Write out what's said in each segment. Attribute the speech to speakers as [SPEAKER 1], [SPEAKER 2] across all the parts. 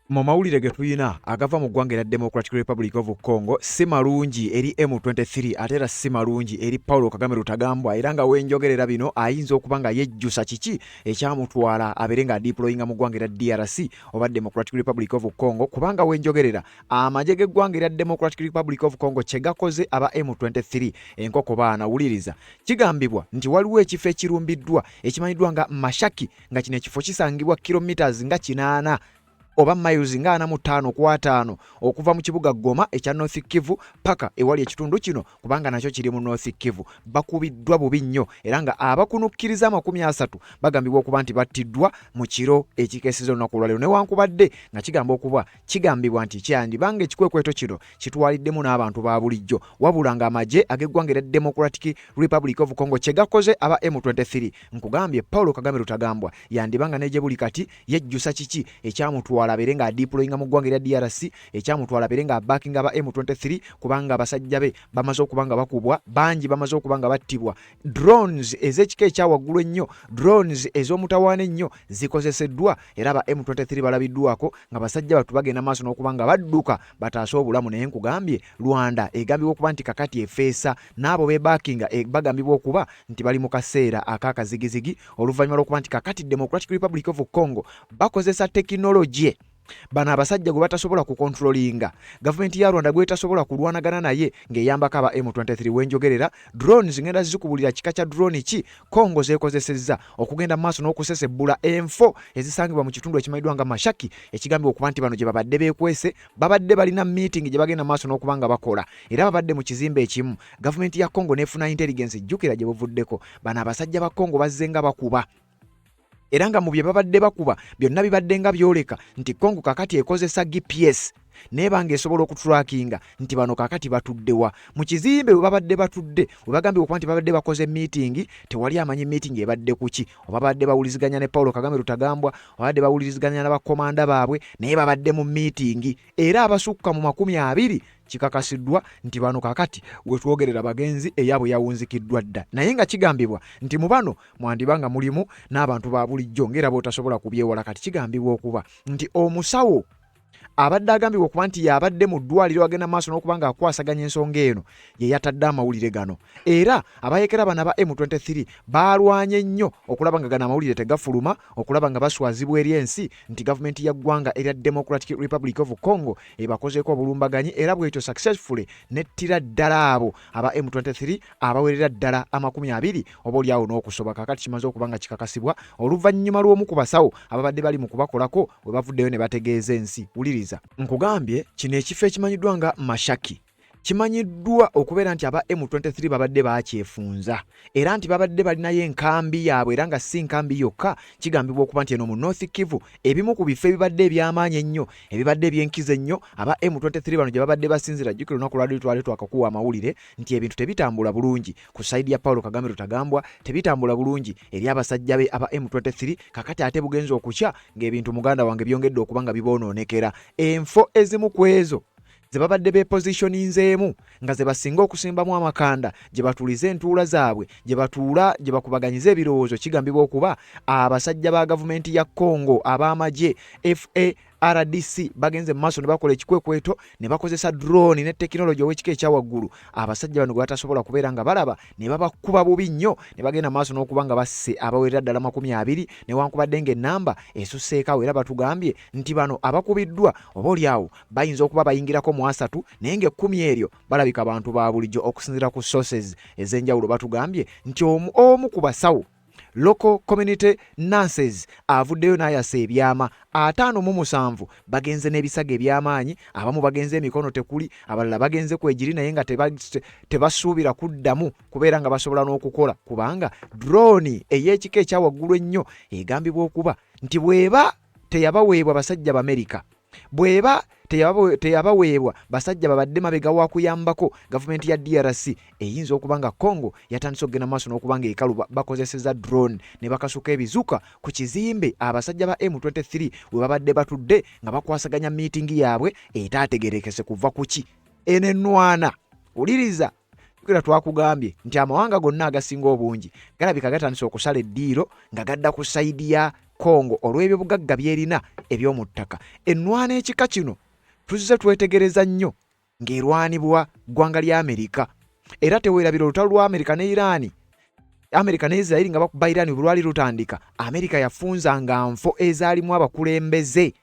[SPEAKER 1] Mu mawulire ge tuyina agava mu ggwanga erya Democratic Republic of Congo si malungi eri M23 ate era si malungi eri Paul Kagame Rutagambwa, era nga wenjogerera bino ayinza okuba nga yejjusa kiki ekyamutwala abeere nga deployinga mu ggwanga erya DRC oba Democratic Republic of Congo, kubanga wenjogerera amagye g'eggwanga erya Democratic Republic of Congo kye gakoze aba M23 enkoko baana wuliriza. Kigambibwa nti waliwo ekifo ekirumbiddwa ekimanyiddwa nga Mashaki, nga kino ekifo kisangibwa kilometers nga 8 oba miles nga 45 okuva mu kibuga Goma ekya North Kivu paka ewali ekitundu kino, kubanga nakyo kiri mu North Kivu. Bakubiddwa bubi nnyo era nga abakunukkiriza 30 bagambibwa okuba nti battiddwa mu kiro ekikeesiza olunaku olwaleero, newankubadde nga kigambibwa nti kyandibanga ekikwekweto kino kitwaliddemu n'abantu ba bulijjo, wabula nga amagye ag'eggwanga erya Democratic Republic of Congo kye gakoze aba M23. Nkugambye Paul Kagame Rutagambwa yandibanga neje buli kati yejjusa kiki ekyamutwala abeere nga adeployinga mu ggwanga erya DRC, ekyamutwala abeere nga backinga aba M23, kubanga abasajja be bamaze okuba nga bakubwa, bangi bamaze okuba nga battibwa. Drones ez'ekika ekyawaggulu ennyo, drones ez'omutawaana ennyo zikozeseddwa, era aba M23 balabiddwako nga basajja batu bagenda maaso n'okuba nga badduka bataase obulamu. Naye nkugambye Rwanda egambibwa okuba nti kakati efeesa n'abo backinga bagambibwa okuba nti bali mu kaseera ak'akazigizigi oluvannyuma lw'okuba nti kakati Democratic Republic of Congo bakozesa tekinologi bana abasajja gwe batasobola kukontrolinga, gavumenti ya Rwanda gwe tasobola kulwanagana naye ng'eyambako aba M23. wenjogerera drones ngenda zikubulira kika kya drone ki Congo zekozesezza okugenda maaso n'okusesebbula enfo ezisangibwa mu kitundu ekimanyiddwa nga Mashaki, ekigambibwa okuba nti bano gye babadde beekwese babadde balina meeting gye bagenda maaso n'okuba nga bakola, era babadde mu kizimbe ekimu. Gavumenti ya Congo n'efuna intelligence jjukira gye buvuddeko, bano abasajja ba Congo bazze nga bakuba, era nga mu bye babadde bakuba byonna bibadde nga byoleka nti Congo kakati ekozesa GPS nebanga esobola okutrackinga nti bano kakati batuddewa mu kizimbe we babadde batudde. We bagambye okuba nti babadde bakoze meeting, tewali amanyi meeting ebadde kuki, oba babadde bawuliziganya ne Paul Kagame Rutagambwa, babadde bawuliziganya n'abakomanda baabwe, naye babadde mu meeting, era abasukka mu 20 kikakasiddwa nti bano kakati wetwogerera bagenzi eyabwe yawunzikiddwa dda. Naye nga kigambibwa nti mu bano mwandibanga mulimu n'abantu ba bulijjo ng'era bootasobola kubyewala. Kati kigambibwa okuba nti omusawo abadde agambibwa okuba nti yabadde mu ddwaliro agenda maaso n'okuba nga akwasaganya ensonga eno ye yatadde amawulire gano, era abayekera bano aba M23 balwanye nnyo okulaba nga gano amawulire tegafuluma, okulaba nga baswazibwa eri ensi nti gavumenti ya ggwanga erya Democratic Republic of Congo ebakozeeko obulumbaganyi, era bwetyo successfully nettira ddala abo aba M23 abawerera ddala 20 oba oliawo n'okusoba. Kakati kimaze okuba nga kikakasibwa oluvannyuma lw'omu ku basawo ababadde bali mu kubakolako we bavuddeyo ne bategeeza ensi. Wuliriza, nkugambye kino ekifo ekimanyiddwa nga Mashaki kimanyiddwa okubeera nti aba M23 babadde bakyefunza, era nti babadde balinayo enkambi yaabwe, era nga si nkambi yokka. Kigambibwa okuba nti eno mu North Kivu ebimu ku bifo ebibadde eby'amaanyi ennyo, ebibadde ebyenkizo ennyo, aba M23 bano gye babadde basinzira. Jjukira olunaku lwali twali twakakuwa amawulire nti ebintu tebitambula bulungi ku sayidi ya Paul Kagame Rutagambwa, tebitambula bulungi eri abasajja be aba M23. Kakati ate bugenza okukya ng'ebintu muganda wange byongedde okuba nga bibonoonekera. Enfo ezimu ku ezo ze babadde bepositioninzeemu nga ze basinga okusimbamu amakanda gye batuuliza entuula zaabwe, gye batuula gye bakubaganyiza ebirowoozo, kigambibwa okuba abasajja ba gavumenti ya Congo ab'amagye FARDC bagenze mu maaso ne bakola ekikwekweto ne bakozesa drone ne tekinologi ow'ekika ekyawaggulu. Abasajja bano gwe batasobola kubeera nga balaba ne babakuba bubi nnyo ne bagenda maaso n'okuba nga basse abawerera ddala 20 newankubadde ng'ennamba esusseekawo, era batugambye nti bano abakubiddwa oba oliawo bayinza okuba bayingirako mu 3 naye ng'ekkumi eryo balabika abantu ba bulijjo okusinziira ku sources ez'enjawulo. Batugambye nti omu ku basawo local community nurses avuddeyo n'ayasa ebyama 57 bagenze n'ebisago eby'amaanyi, abamu bagenze emikono tekuli, abalala bagenze kwegiri naye nga tebasuubira kuddamu kubeera nga basobola n'okukola, kubanga drone ey'ekika ekyawaggulu ennyo egambibwa okuba nti bw'eba teyabaweebwa basajja b'Amerika, bw'eba teyabaweebwa basajja babadde mabega wa kuyambako gavumenti ya DRC, eyinza okuba nga Congo yatandise okugenda maaso n'okuba nga ekalu bakozeseza drone ne bakasuka ebizuka ku kizimbe abasajja ba M23 we babadde batudde nga bakwasaganya meeting yaabwe etaategerekese kuva ku ki enenwana. Uliriza, kira twakugambye nti amawanga gonna agasinga obungi galabika gatandise okusala eddiiro nga gadda ku sayidi ya Congo olw'ebyobugagga byerina eby'omu ttaka. Ennwana ekika kino tuzze twetegereza nnyo ng'erwanibwa ggwanga lya Amerika. Era teweerabira olutalo lwa Amerika ne Iran. Amerika ne Israel nga bakuba Iran bulwali lutandika. Amerika yafunzanga nfo ezaalimu abakulembeze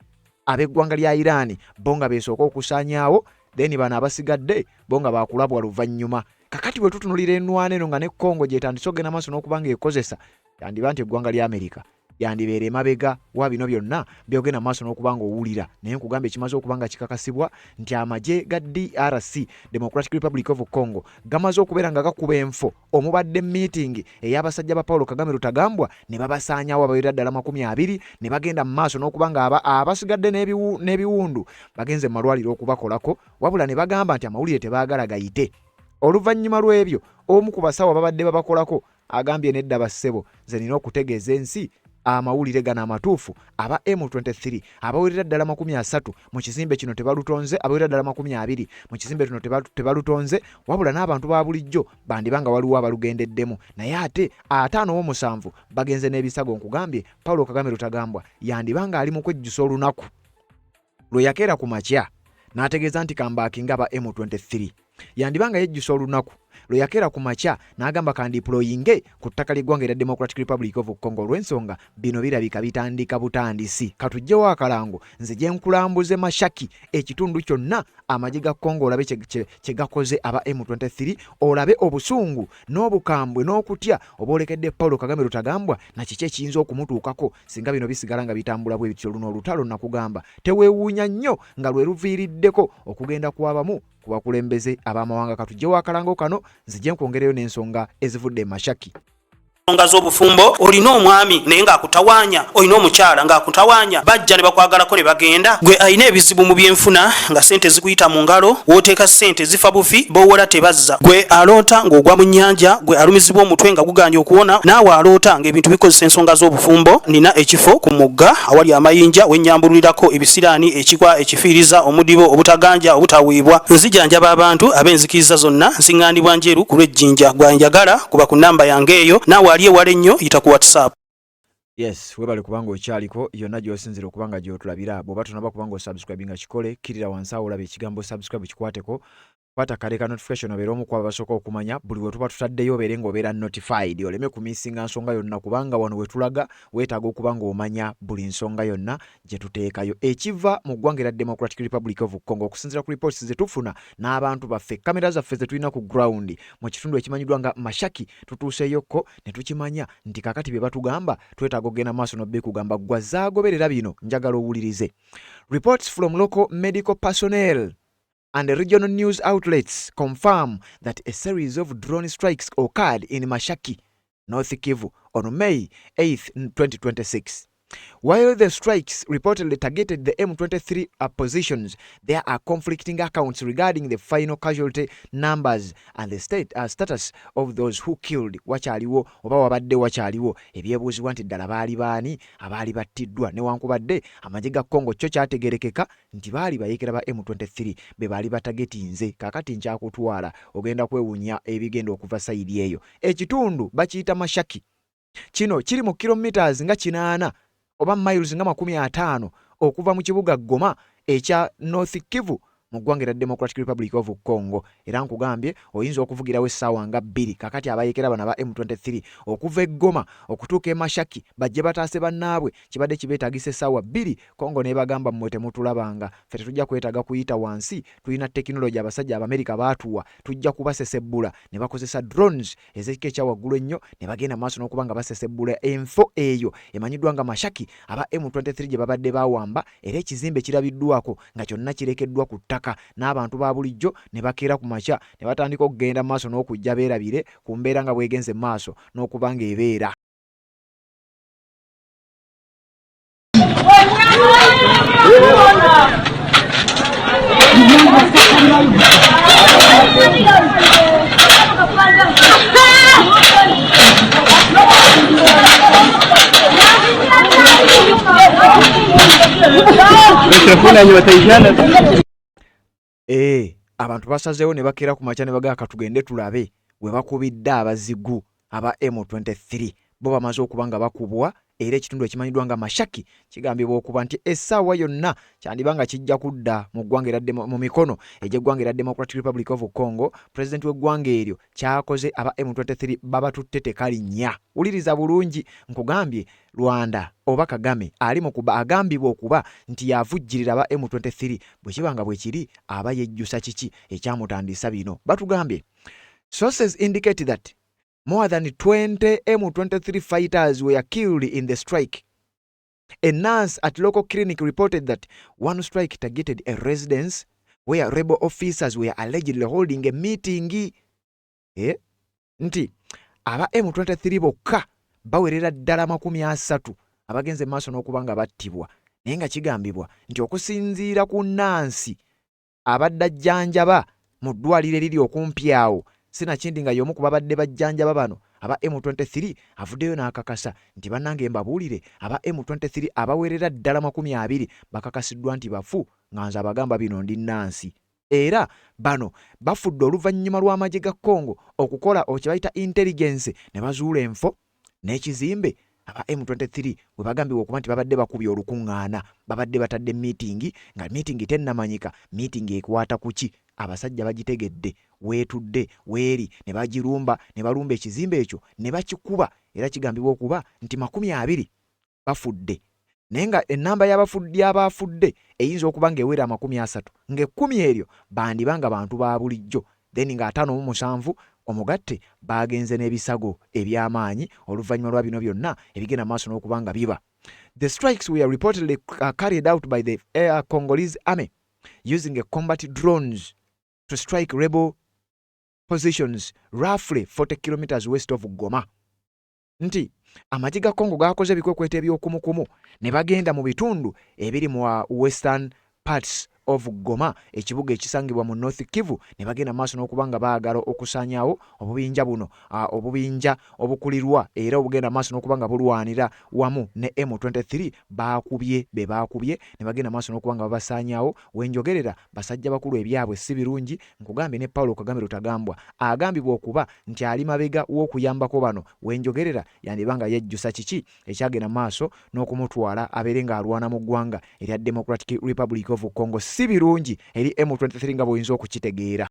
[SPEAKER 1] ab'eggwanga lya Iran bo nga beesooka okusaanyaawo, then bano abasigadde bo nga baakulabwa luvannyuma. Kakati bwe tutunulira ennwana eno nga ne Congo gyetandise okugenda maaso n'okubanga ekozesa, yandiba nti eggwanga lya Amerika yandibeera emabega wa bino byonna byogenda maaso n'okubanga owulira. Naye nkugamba ekimaze okubanga kikakasibwa nti amagye ga DRC, Democratic Republic of Congo, gamaze okubeera nga gakuba enfo omubadde meeting ey'abasajja ba Paulo Kagame Rutagambwa ne babasaanyaawo abawerera ddala 20 ne bagenda mu maaso n'okubanga abasigadde n'ebiwundu bagenze mu malwaliro okubakolako, wabula ne bagamba nti amawulire tebaagala gayite. Oluvannyuma lw'ebyo omu ku basawo babadde babakolako agambye nedda bassebo nze nina okutegeeza ensi amawulire gano amatuufu aba M23 abawerera ddala 30 mu kizimbe kino tebalutonze, abawerera ddala 20 mu kizimbe kino tebalutonze, wabula n'abantu ba bulijjo bandibanga waliwo abalugendeddemu. Naye ate 57 bagenze n'ebisago. Nkugambye Paulo Kagame Rutagambwa yandibanga ali mu kwejjusa olunaku lwe yakeera ku makya n'ategeeza nti kambaakinga aba M23. Yandibanga yejjusa olunaku lwe yakeera ku makya n'agamba kandiployinge ku ttaka ly'eggwanga erya Democratic Republic of Congo olw'ensonga bino birabika bitandika butandisi. Katujjewo akalango nze gye nkulambuze Mashaki ekitundu kyonna amagye ga Congo olabe kye gakoze aba M23, olabe obusungu n'obukambwe n'okutya obwolekedde Paulo Kagame Rutagambwa na kiki ekiyinza okumutuukako singa bino bisigala nga bitambula bwe bityo. Luno olutalo nakugamba teweewuunya nnyo nga lwe luviiriddeko okugenda kw'abamu ku bakulembeze ab'amawanga. Katujjewo akalango kano nzije nkwongereyo n'ensonga ezivudde Mashaki.
[SPEAKER 2] Ensonga z'obufumbo olina omwami naye ng'akutawanya, olina omukyala ng'akutawanya, bajja ne bakwagalako ne bagenda. Gwe alina ebizibu mu byenfuna nga ssente zikuyita mu ngalo, wooteeka ssente zifa bufi bowola tebazza. Gwe aloota ng'ogwa mu nnyanja, gwe alumizibwa omutwe nga guganye okuwona, naawe aloota ng'ebintu bikozesa ensonga z'obufumbo. Nina ekifo ku mugga awali amayinja wennyambulirako ebisiraani, ekikwa, ekifiiriza, omudibo, obutaganja, obutaweebwa. Nzijanjaba abantu ab'enzikiriza zonna, nsiŋŋaanibwa njeru ku lw'ejjinja. Gwanjagala kuba ku nnamba yange eyo, naawe aliye wale nnyo yita ku WhatsApp.
[SPEAKER 1] Yes, webale kubanga okyaliko yonna gy'osinzira okubanga gy'otulabira. Bw'oba tonaba kubanga osubscribinga kikole, kirira wansi awo olabe ekigambo subscribe kikwateko. Kwata kale ka notification obeera omu ku abasooka okumanya buli we tuba tutaddeyo obeere ng'obeera notified. Oleme kumisinga nsonga yonna kubanga wano we tulaga weetaaga okubanga omanya buli nsonga yonna gye tuteekayo. Ekiva mu ggwanga erya Democratic Republic of Congo okusinziira ku reports ze tufuna n'abantu baffe, kamera zaffe ze tulina ku ground mu kitundu ekimanyiddwa nga Mashaki, tutuuseyokko ne tukimanya nti kakati bye batugamba twetaaga okugenda maaso n'obbe kugamba gwazaagoberera bino. Njagala owulirize. Reports from local medical personnel and regional news outlets confirm that a series of drone strikes occurred in Mashaki, North Kivu on May 8, 2026. While the strikes reportedly targeted the M23 positions, there are conflicting accounts regarding the final casualty numbers and the status of those who killed. Wakyaliwo oba wabadde wakyaliwo ebyebuuzibwa nti ddala baali baani abaali battiddwa, newankubadde amagye ga Congo kyo kyategerekeka nti baali bayekera ba M23 be baali batagetinze. Kakati nkyakutwala ogenda kwewuunya ebigenda okuva sayidi eyo. Ekitundu bakiyita Mashaki. Kino kiri mu kilometers nga 8 oba miles nga 50 okuva mu kibuga Goma ekya North Kivu mu ggwanga erya Democratic Republic of Congo. Era nkugambye oyinza okuvugirawo essaawa nga 2 kakati abayekera bano aba M23 okuva e Goma okutuuka e Mashaki bajje bataase bannaabwe kibadde kibeetagisa essaawa 2. Congo ne bagamba mmwe temutulabanga, ffe tetujja kwetaaga kuyita wansi, tulina tekinologi abasajja Abamerika baatuwa, tujja kubasesebbula. Ne bakozesa drones ez'ekika ekya waggulu ennyo ne bagenda maaso n'okubanga basesebbula enfo eyo emanyiddwa nga Mashaki aba M23 gye babadde bawamba, era ekizimbe kirabiddwako nga kyonna kirekeddwa ku ttaka n'abantu ba bulijjo ne bakeera ku makya ne batandika okugenda maaso n'okujja beerabire ku mbeera nga bwegenze maaso n'okubanga ebeera. Abantu basazeewo ne bakeera ku makya ne bagaka tugende tulabe we bakubidde abazigu aba M23 bo bamaze okuba nga bakubwa era ekitundu ekimanyiddwa nga Mashaki kigambibwa okuba nti essaawa yonna kyandibanga kijja kudda mu ggwanga era mu mikono egy'eggwanga era Democratic Republic of Congo. President w'eggwanga eryo kyakoze aba M23 babatutte tekalinnya. Wuliriza bulungi, nkugambye Rwanda oba Kagame ali mu kuba agambibwa okuba nti yavujjirira aba M23 bwe kibanga bwe kiri aba yejjusa kiki ekyamutandisa bino. Batugambye sources indicate that more than 20 M23 fighters were killed in the strike. A nurse at local clinic reported that one strike targeted a residence where rebel officers were allegedly holding a meeting. Nti aba M23 bokka bawerera ddala 30 abagenze maaso n'okubanga battibwa, naye nga kigambibwa nti okusinziira ku Nansi abadde ajjanjaba mu ddwaliro eriri okumpi awo, sinakindi nga y'omu ku babadde bajjanjaba bano aba M23 avuddeyo n'akakasa nti bannange mbabuulire aba M23 abawerera ddala 20 bakakasiddwa nti bafu, nga nze abagamba bino ndi Nansi. Era bano bafudde oluvannyuma lw'amagye ga Congo okukola okibayita intelligence ne bazuula enfo n'ekizimbe aba M23 bwe bagambibwa okuba nti babadde bakubye olukuŋŋaana, babadde batadde meeting, nga meeting tennamanyika meeting ekwata ku ki. Abasajja bagitegedde weetudde weeri ne bagirumba ne balumba ekizimbe ekyo ne bakikuba, era kigambibwa okuba nti 20 bafudde, naye nga ennamba y'abafudde eyinza okuba ng'ewera 30, nga10 eryo bandibanga bantu ba bulijjo, then nga 57 omugatte bagenze n'ebisago eby'amaanyi oluvannyuma lwa bino byonna ebigenda maaso n'okuba nga biba. The strikes were reportedly carried out by the Congolese army using combat drones to strike rebel positions roughly 40 kilometers west of Goma. Nti amagye ga Congo gakoze ebikwekweto eby'okumukumu ne bagenda mu bitundu ebiri mu western parts of Goma, ekibuga ekisangibwa mu North Kivu, ne bagenda maaso n'okuba nga baagala okusaanyaawo obubinja buno, obubinja obukulirwa era obugenda maaso n'okuba nga bulwanira wamu ne M23 baakubye ne bagenda maaso n'okuba nga babasaanyaawo. Wenjogerera basajja bakulu ebyabwe si birungi. Nkugambye ne Paulo Kagame Rutagambwa agambibwa okuba nti ali mabega w'okuyambako bano. Wenjogerera yandibanga yejjusa kiki ekyagenda maaso n'okumutwala abeere ng'alwana mu ggwanga erya Democratic Republic of Congo. Si birungi eri M23 nga bw'oyinza okukitegeera.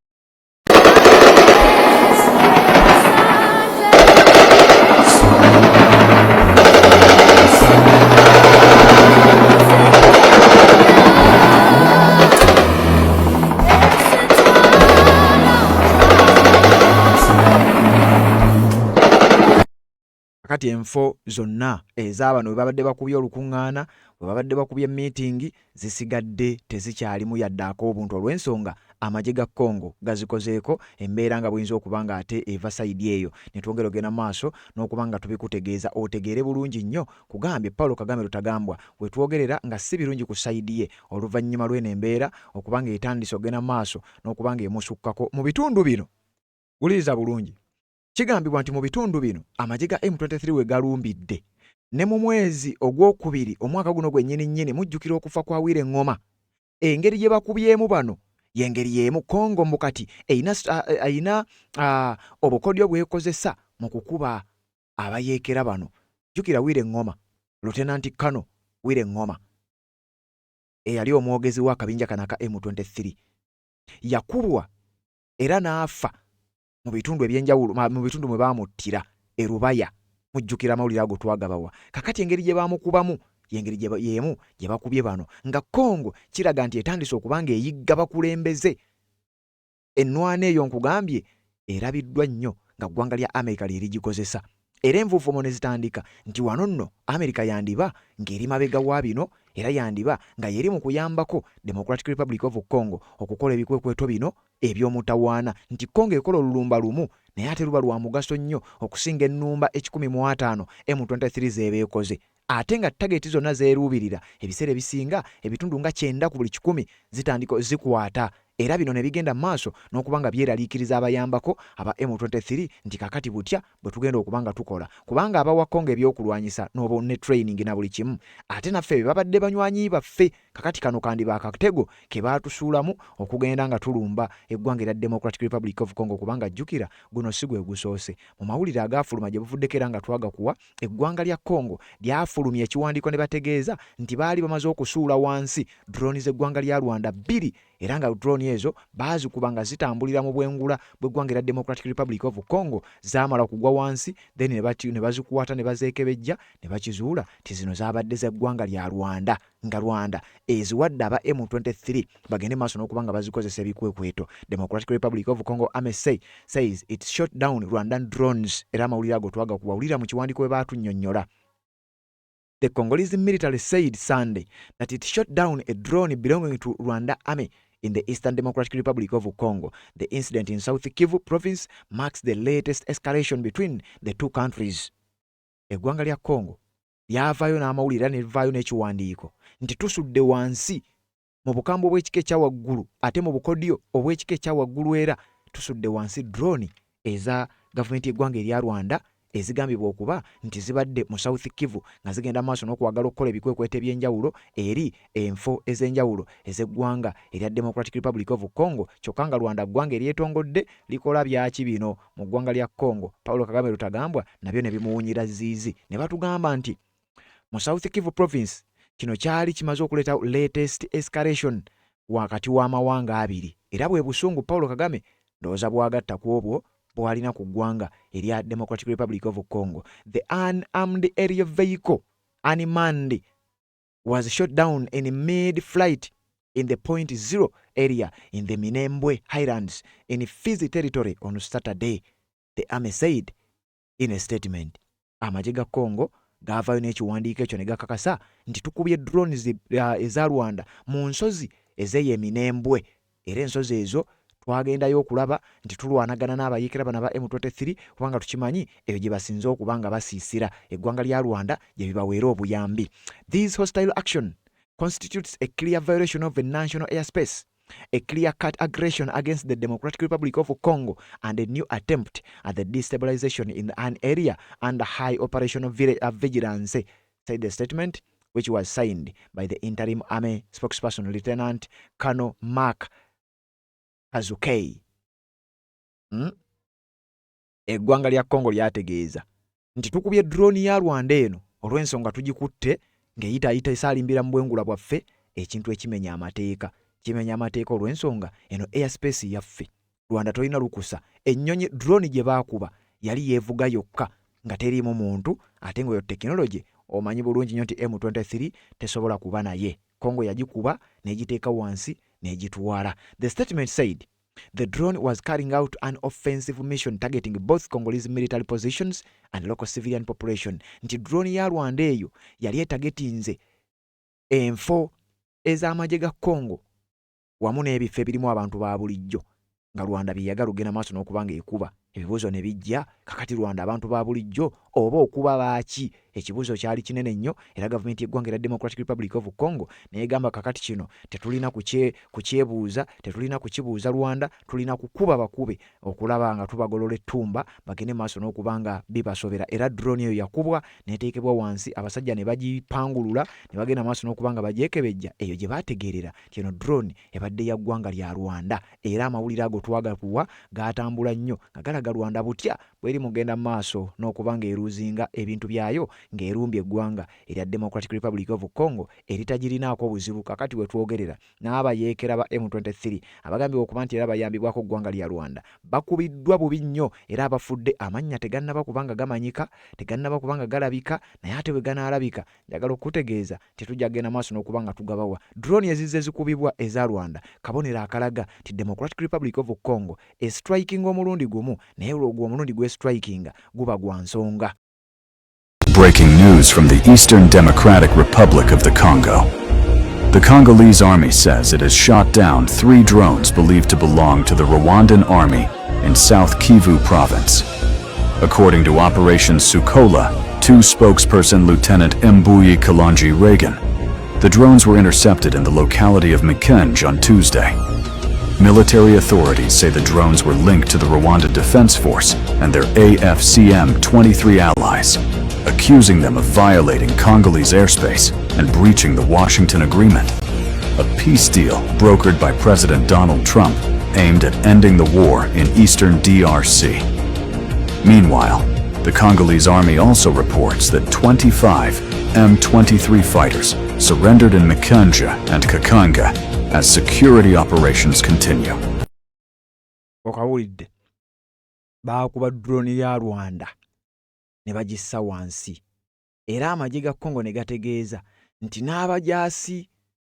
[SPEAKER 1] Kati enfo zonna ez'abano bwe babadde bakubye olukuŋŋaana, bwe babadde bakubye meeting, zisigadde tezikyalimu yaddaako obuntu olw'ensonga amagye ga Congo gazikozeeko embeera nga bw'inza okuba nga ate eva sayidi eyo. Ne twongera ogenda maaso n'okuba nga tubikutegeeza otegeere bulungi nnyo. Kugambye Paulo Kagame Rutagambwa bwe twogerera nga si birungi ku sayidi ye oluvannyuma lw'eno embeera okuba nga etandise ogenda maaso n'okuba nga emusukkako mu bitundu bino. Wuliriza bulungi. Kigambibwa nti mu bitundu bino amagye ga M23 we galumbidde ne mu mwezi ogwokubiri omwaka guno gwennyini mujjukira okufa kwa Wireŋŋoma. Engeri gye bakubyemu bano y'engeri y'emu. Congo mbu kati eyina obukodyo bwekozesa mu kukuba abayeekera bano. Jjukira Wireŋŋoma, Lieutenant Colonel Wireŋŋoma eyali omwogezi w'akabinja kana ka M23 yakubwa era n'afa mu bitundu ebyenjawulo, mu bitundu mwe baamuttira e Rubaya. Mujjukira amawulire ago twagabawa. Kakati engeri gye baamukubamu y'engeri y'emu gye bakubye bano, nga Congo kiraga nti etandise okuba nga eyigga bakulembeze. Ennwana eyo nkugambye erabiddwa nnyo nga ggwanga lya Amerika lye ligikozesa. Era envuufumo ne zitandika nti wano nno Amerika yandiba ng'eri mabega wa bino, era yandiba nga yeri mu kuyambako Democratic Republic of Congo okukola ebikwekweto bino eby'omutawaana. Nti Congo ekola olulumba lumu naye ate luba lwa mugaso nnyo okusinga ennumba 150 M23 z'ebeekoze. Ate nga tageti zonna zeeruubirira ebiseera ebisinga ebitundu nga 9 ku buli 100 zitandika zikwata era bino ne bigenda maaso n'okubanga byeraliikiriza abayambako aba M23 nti kakati butya bwe tugenda okubanga tukola kubanga abawa Congo ebyokulwanyisa n'obo ne training na buli kimu ate naffe babadde banywanyi baffe kakati kano kandi bakatego ke baatusuulamu okugenda nga tulumba eggwanga erya Democratic Republic of Congo kubanga jjukira guno si gwe gusoose mu mawulire agaafuluma gye buvuddeko era nga twagakuwa eggwanga lya Congo lyafulumya ekiwandiiko ne bategeeza nti baali bamaze okusuula wansi drone z'eggwanga lya Rwanda 2 era nga drone ezo baazikuba nga zitambulira mu bwengula bw'eggwanga erya Democratic Republic of Congo zaamala kugwa wansi then ne bazikuwata ne bazeekebejja ne bakizuula ti zino zaabadde z'eggwanga lya Rwanda nga Rwanda eziwadde aba M23 bagende maaso n'okubanga bazikozesa ebikwekweto. Democratic Republic of Congo Army says it shot down Rwandan drones era amawulire ago twagakuwulira mu kiwandiiko we baatunnyonnyola. The Congolese military said Sunday that it shot down a drone belonging to Rwanda Army in the Eastern Democratic Republic of Congo. The incident in South Kivu province marks the latest escalation between the two countries. Eggwanga lya Congo lyavaayo n'amawulire ne livaayo n'ekiwandiiko nti tusudde wansi mu bukambwe bw'ekika ekya waggulu ate mu bukodyo obw'ekika ekya waggulu era tusudde wansi drone eza gavumenti y'eggwanga erya Rwanda ezigambibwa okuba nti zibadde mu South Kivu nga zigenda maaso n'okwagala okukola ebikwekweto eby'enjawulo eri enfo ez'enjawulo ez'eggwanga erya Democratic Republic of Congo kyokka nga Rwanda ggwanga eryetongodde likola byaki bino mu ggwanga lya Congo. Paulo Kagame Rutagambwa nabyo ne bimuwunyira ziizi ne batugamba nti mu South Kivu province kino kyali kimaze okuleeta latest escalation wakati w'amawanga abiri era bwe busungu Paulo Kagame ndowooza bwagatta ku obwo bwalina ku ggwanga erya Democratic Republic of Congo. The unarmed aerial vehicle unmanned was shot down in mid-flight in the Point Zero area in the Minembwe Highlands in Fizi territory on Saturday, the army said in a statement. Amagye ga Congo gaavaayo n'ekiwandiiko ekyo ne gakakasa nti tukubye drones eza Rwanda mu nsozi ez'eyo Minembwe era ensozi ezo twagendayo okulaba nti tulwanagana n'abayiikira bano aba M23 kubanga tukimanyi ebyo gye basinze okubanga basiisira eggwanga lya Rwanda gye bibaweera obuyambi. This hostile action constitutes a clear violation of the national airspace, a clear-cut aggression against the Democratic Republic of Congo, and a new attempt at the destabilization in an area under high operational vigilance, said the statement, which was signed by the interim army spokesperson Lieutenant Colonel Mark Azukei. Eggwanga lya Congo lyategeeza nti tukubye drone ya Rwanda eno olw'ensonga tugikutte ng'eyita esaalimbira mu bwengula bwaffe ekintu ekimenya amateeka. Kimenya amateeka olw'ensonga eno airspace yaffe. Rwanda tolina lukusa. Ennyonyi drone gye baakuba yali yeevuga yokka nga teriimu muntu ate ng'eyo technology omanyi bulungi nnyo nti M23 tesobola kuba naye. Congo yagikuba n'egiteeka wansi n'egitwala. The statement said the drone was carrying out an offensive mission targeting both Congolese military positions and local civilian population. Nti drone ya Rwanda eyo yali etagetinze enfo ez'amagye ga Congo wamu n'ebifo ebirimu abantu ba bulijjo nga Rwanda byeyagala ogenda maaso n'okubanga ekuba. Ebibuuzo ne bijja kakati Rwanda abantu ba bulijjo oba okuba baaki. Ekibuuzo kyali kinene nnyo era gavumenti y'eggwanga erya Democratic Republic of Congo neegamba kakati kino tetulina kukyebuuza, tetulina kukibuuza Rwanda, tulina kukuba bakube okulaba nga tubagolola ettumba bagende maaso n'okubanga bibasobera. Era drone eyo yakubwa n'eteekebwa wansi, abasajja ne bagipangulula ne bagenda maaso n'okubanga bagyekebejja. Eyo gye baategeerera kino drone ebadde ya ggwanga lya Rwanda era amawulire ago twagakuwa gaatambula nnyo nga galaga Rwanda butya bweri mugenda maaso n'okubanga eruzinga ebintu byayo ng'erumbye eggwanga erya Democratic Republic of Congo eritagirinaako buzibu. Kakati we twogerera n'abayeekera ba M23 abagambibwa okuba nti era bayambibwako eggwanga lya Rwanda bakubiddwa bubi nnyo era abafudde amannya tegannaba kubanga gamanyika, tegannaba kubanga galabika, naye ate bwe ganaalabika njagala okutegeeza tetujja kugenda maaso n'okubanga tugabawa. Drone ezizze zikubibwa eza Rwanda kabonero akalaga ti Democratic Republic of Congo striking omulundi gumu naye olwo omulundi gwe strikinga guba gwa nsonga.
[SPEAKER 3] Breaking news from the Eastern Democratic Republic of the Congo. The Congolese army says it has shot down 3 drones believed to belong to the Rwandan army in South Kivu province. According to Operation Sukola, 2 spokesperson Lieutenant Mbuyi Kalonji Reagan, the drones were intercepted in the locality of Mikenj on Tuesday. Military authorities say the drones were linked to the Rwanda Defense Force and their AFCM-23 allies, accusing them of violating Congolese airspace and breaching the Washington Agreement, a peace deal brokered by President Donald Trump aimed at ending the war in eastern DRC. Meanwhile, the Congolese army also reports that 25 M23 fighters surrendered in Mikanja and Kakanga as security operations continue.
[SPEAKER 1] Okawulidde baakuba drone ya Rwanda ne bagissa wansi. Era amagye ga Congo ne gategeeza nti n'abajaasi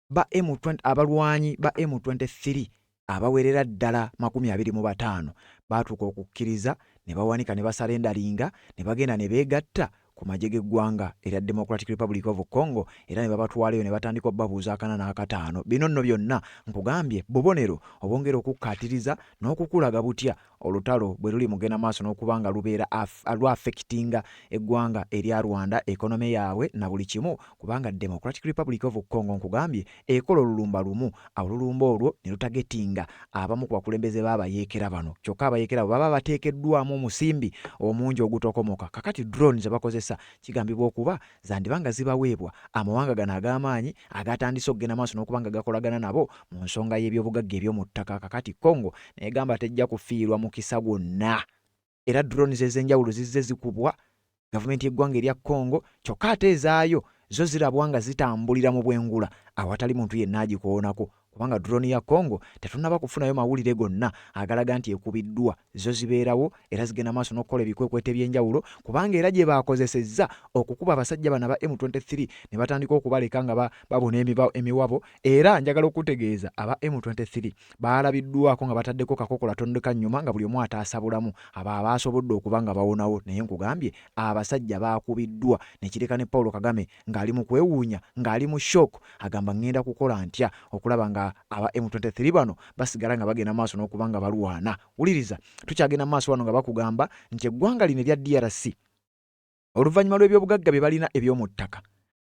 [SPEAKER 1] ba M20 abalwanyi ba M23 abawerera ddala 25 baatuuka okukkiriza ne bawanika ne basalendalinga ne bagenda ne beegatta ku magye g'eggwanga erya Democratic Republic of Congo era ne babatwalayo ne batandika obbabuuza akana n'akataano. Bino nno byonna nkugambye bubonero obwongera okukkaatiriza n'okukulaga butya olutalo bwe luli mugenda maaso n'okubanga lubeera lwafekitinga eggwanga erya Rwanda ekonome yaabwe na buli kimu, kubanga Democratic Republic of Congo nkugambye ekola olulumba lumu, olulumba olwo ne lutagetinga abamu ku bakulembeze b'abayeekera bano. Kyokka abayeekera baba bateekeddwamu omusimbi omungi ogutokomoka. Kakati drone ze bakozesa kigambibwa okuba zandibanga zibaweebwa amawanga gano ag'amaanyi agatandise okugenda maaso n'okubanga gakolagana nabo mu nsonga y'ebyobugagga eby'omu ttaka. Kakati Congo negamba tejja kufiirwa mukisa gwonna, era drone ez'enjawulo zizze zikubwa gavumenti y'eggwanga erya Congo, kyokka ate ezaayo zo zirabwa nga zitambulira mu bwengula awatali muntu yenna agikoonako, kubanga drone ya Congo tetunnaba kufunayo mawulire gonna agalaga nti ekubiddwa. Zo zibeerawo era zigenda maaso n'okukola ebikwekwete by'enjawulo, kubanga era gye baakozesezza okukuba abasajja bana ba M23 ne batandika okubaleka nga babona emiwabo. Era njagala okutegeeza aba M23 baalabiddwako nga bataddeko kakokola tondeka nnyuma nga buli omu ataasa bulamu abo abaasobodde okuba nga bawonawo. Naye nkugambye abasajja baakubiddwa ne kireka ne Paulo Kagame ng'ali mu kwewuunya, ng'ali mu shock, agamba ngenda kukola ntya okulaba nga aba M23 bano basigala nga bagenda maaso n'okubanga balwana. Wuliriza, tukyagenda maaso wano nga bakugamba nti eggwanga lino erya DRC oluvannyuma lw'ebyobugagga bye balina eby'omu ttaka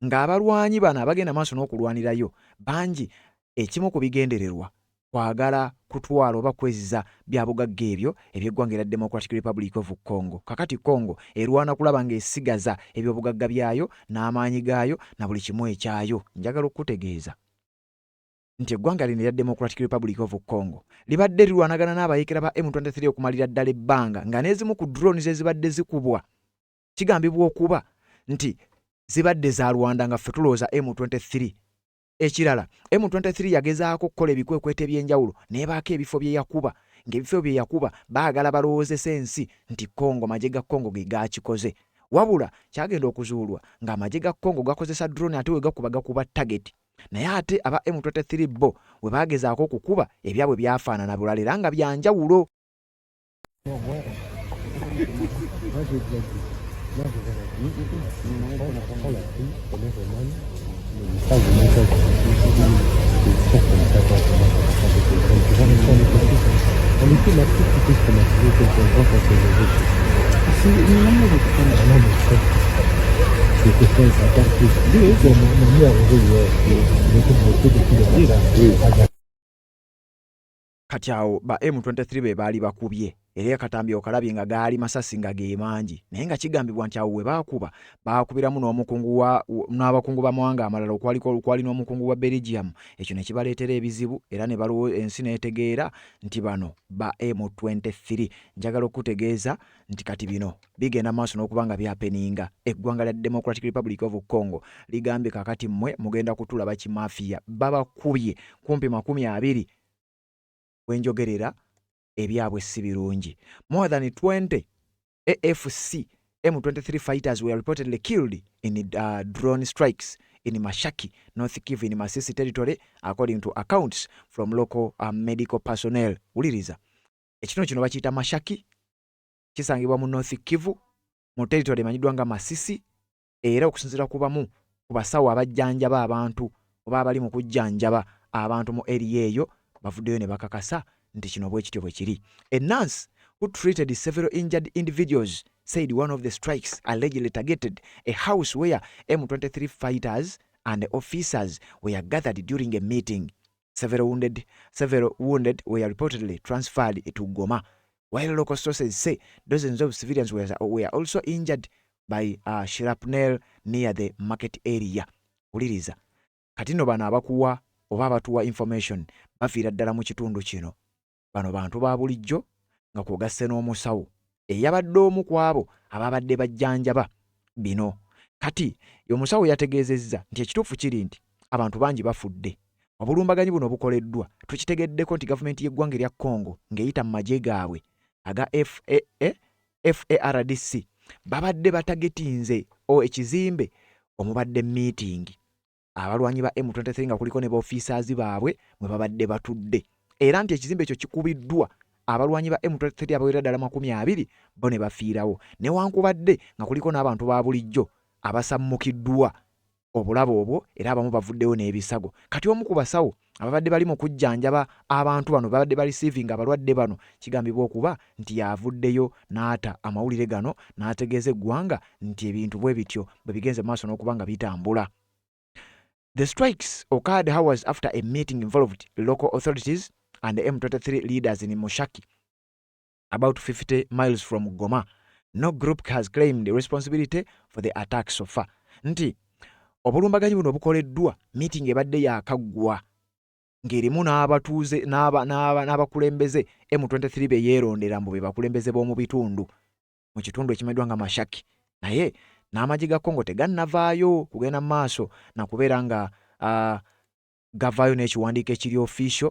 [SPEAKER 1] ng'abalwanyi bano abagenda maaso n'okulwanirayo bangi, ekimu ku bigendererwa kwagala kutwala oba kweziza bya bugagga ebyo eby'eggwanga erya Democratic Republic of Congo. Kakati Congo erwana kulaba ng'esigaza ebyobugagga byayo n'amaanyi gaayo na buli kimu ekyayo. Njagala okutegeeza nti eggwanga lino erya Democratic Republic of Congo libadde lirwanagana n'abayeekera ba M23 okumalira ddala ebbanga nga n'ezimu ku drones ezibadde zikubwa kigambibwa okuba nti zibadde za Rwanda nga ffe tulowooza M23. Ekirala, M23 yagezaako okukola ebikwekwete by'enjawulo n'ebaako ebifo bye yakuba, ng'ebifo bye yakuba baagala balowoozesa ensi nti Congo magye ga Congo ge gaakikoze. Wabula kyagenda okuzuulwa ng'amagye ga Congo gakozesa drone ate we gakuba target. Naye ate aba M23 bo we bagezaako okukuba ebyabwe byafaanana bulala era nga byanjawulo. Kati awo ba M23 be baali bakubye era akatambi okalabye nga gaali masasi nga ge mangi, naye nga kigambibwa nti awo we baakubiramu n'abakungu b'amawanga amalala okwali n'omukungu wa Belgium. Ekyo ne kibaleetera ebizibu era ne ensi n'etegeera nti bano ba M23. Njagala okutegeeza nti kati bino bigenda maaso n'okuba nga byapeninga. Eggwanga lya Democratic Republic of Congo ligambye kakati mmwe mugenda kutulaba kimafiya, babakubye kumpi 20 wenjogerera ebyabwe si birungi. More than 20 AFC M23 fighters were reportedly killed in drone strikes in Mashaki, North Kivu in Masisi territory, according to accounts from local medical personnel. Uliriza, ekino kino bakiyita Mashaki, kisangibwa mu North Kivu mu territory emanyiddwa nga Masisi, era okusinziira kubamu ku basawo abajjanjaba abantu oba abali mu kujjanjaba abantu mu area eyo bavuddeyo ne bakakasa nti kino bwe kityo bwe kiri. A nurse who treated several injured individuals said one of the strikes allegedly targeted a house where M23 fighters and officers were gathered during a meeting. Several wounded were reportedly transferred to Goma, while local sources say dozens of civilians were also injured by shrapnel near the market area. Uliriza kati nno bano abakuwa oba abatuwa information bafiira ddala mu kitundu kino. Bano bantu ba bulijjo nga kwogasse n'omusawo eyabadde omu ku abo ababadde bajjanjaba bino. Kati omusawo yategeezezza nti ekituufu kiri nti abantu bangi bafudde. Obulumbaganyi buno bukoleddwa tukitegeddeko nti gavumenti y'eggwanga erya Congo ng'eyita mu magye gaabwe aga FARDC babadde batagetinze ekizimbe omubadde meeting abalwanyi ba M23 nga kuliko ne baofisaazi baabwe mwe babadde batudde, era nti ekizimbe ekyo kikubiddwa abalwanyi ba M23 abawera ddala 20 bo ne bafiirawo, newankubadde nga kuliko n'abantu ba bulijjo abasammukiddwa obulabo obwo era abamu bavuddeyo n'ebisago. Kati omu ku basawo ababadde bali mu kujjanjaba abantu bano babadde ba receiving abalwadde bano kigambibwa okuba nti yavuddeyo n'ata amawulire gano n'ategeeza eggwanga nti ebintu bwe bityo bwe bigenze maaso n'okuba nga bitambula. The strikes occurred hours after a meeting involved local authorities and the M23 leaders in Mushaki, about 50 miles from Goma. No group has claimed the responsibility for the attack so far. Nti obulumbaganyi buno bukoleddwa meeting ebadde yakaggwa ng'erimu n'abatuuze n'abakulembeze M23 be yeerondera mbu be bakulembeze b'omu bitundu mu kitundu ekimeddwa nga Mashaki, naye n'amagye ga Congo tegannavaayo kugenda maaso na kubeera nga gavaayo n'ekiwandiiko ekiri official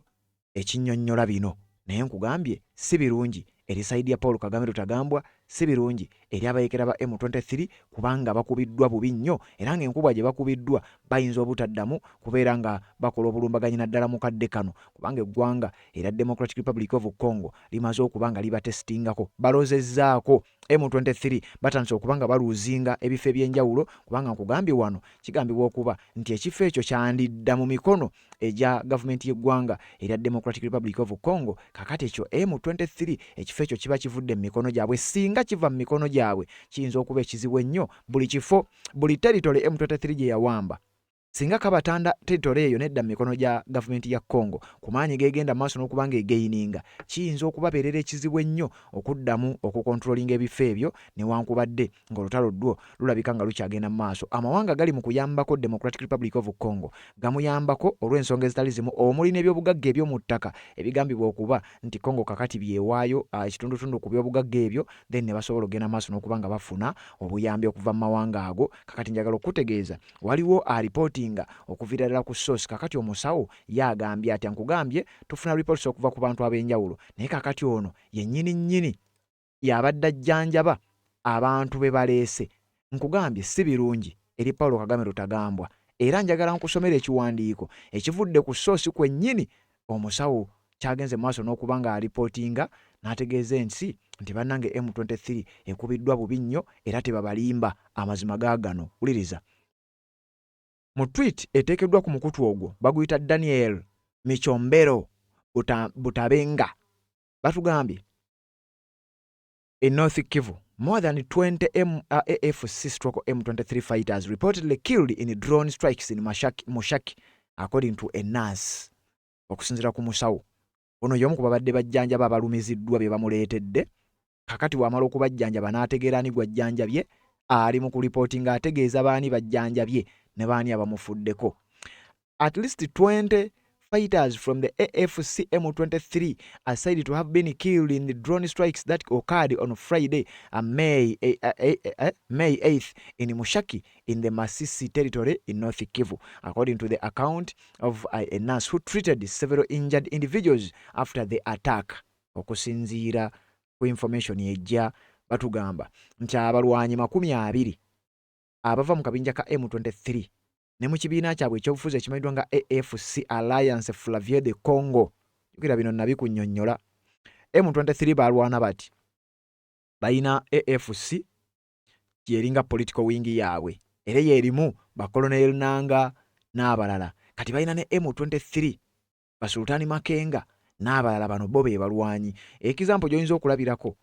[SPEAKER 1] ekinnyonnyola bino. Naye nkugambye si birungi eri saidi ya Paul Kagame Rutagambwa, si birungi eri abayekera ba M23 kubanga bakubiddwa bubi nnyo, era ng'enkuba gye bakubiddwa bayinza obutaddamu kubeera nga bakola obulumbaganyi naddala mu kadde kano, kubanga eggwanga era Democratic Republic of Congo limaze okuba nga libatestingako, balozezzaako M23 batandise okuba nga baluuzinga ebifo eby'enjawulo, kubanga nkugambye wano kigambibwa okuba nti ekifo ekyo kyandidda mu mikono egya gavumenti y'eggwanga erya Democratic Republic of Congo. Kakati ekyo M23 ekifo ekyo kiba kivudde mu mikono gyabwe. Singa kiva mu mikono gyabwe kiyinza okuba ekizibu ennyo. Buli kifo, buli territory M23 gye yawamba, singa kabatanda territory eyo nedda mu mikono gya gavumenti ya Congo ku maanyi gegenda maaso n'okuba nga egaininga, kiyinza okubabeerera ekizibu ennyo okuddamu okukontrolinga ebifo ebyo, newankubadde ng'olutalo lwo lulabika nga lukyagenda mu maaso. Amawanga gali mu kuyambako Democratic Republic of Congo gamuyambako olw'ensonga ezitali zimu, omuli n'ebyobugagga eby'omu ttaka ebigambibwa okuba nti Congo kakati byewaayo ekitundutundu ku byobugagga ebyo, then ne basobola okugenda maaso n'okuba nga bafuna obuyambi okuva mu mawanga ago. Kakati njagala okutegeeza waliwo alipooti okuviira ddala ku source. Kakati omusawo yagambye ati nkugambye tufuna reports okuva ku bantu ab'enjawulo, naye kakati ono yennyini yabadde ajjanjaba abantu be baleese. Nkugambye si birungi eri Paulo Kagame Rutagambwa, era njagala nkusomera ekiwandiiko ekivudde ku source kwennyini omusawo kyagenze maaso n'okuba nga alipootinga n'ategeeza ensi nti bannange M23 ekubiddwa bubi nnyo era tebabalimba. Amazima gaagano uliriza. Mu tweet eteekeddwa ku mukutu ogwo baguyita Daniel Michombero Butabenga batugambye in North Kivu more than 20 AFC/M23 fighters reportedly killed in drone strikes in Mushaki according to a nurse. Okusinziira ku musawo ono y'omu ku babadde bajjanjaba abalumiziddwa bye bamuleetedde. Kakati wamala okubajjanjaba n'ategeera ani gwajjanjabye, ali mu kuripootinga ategeeza baani bajjanjabye ne baani abamufuddeko. At least 20 fighters from the AFC M23 are said to have been killed in the drone strikes that occurred on Friday, May 8th in Mushaki in the Masisi territory in North Kivu, according to the account of a nurse who treated several injured individuals after the attack. Okusinziira ku information yejja batugamba nti abalwanyi 20 abava mu kabinja ka M23 ne mu kibiina kyabwe ekyobufuzi ekimanyiddwa nga AFC Alliance Flavie de Congo. Jukira bino nabikunnyonnyola. M23 balwana bati bayina AFC yeringa political wing yaabwe era yerimu bakolonel Nanga n'abalala. Kati bayina ne M23 Basultani Makenga n'abalala. Bano bo be balwanyi. Ekizampo gy'oyinza okulabirako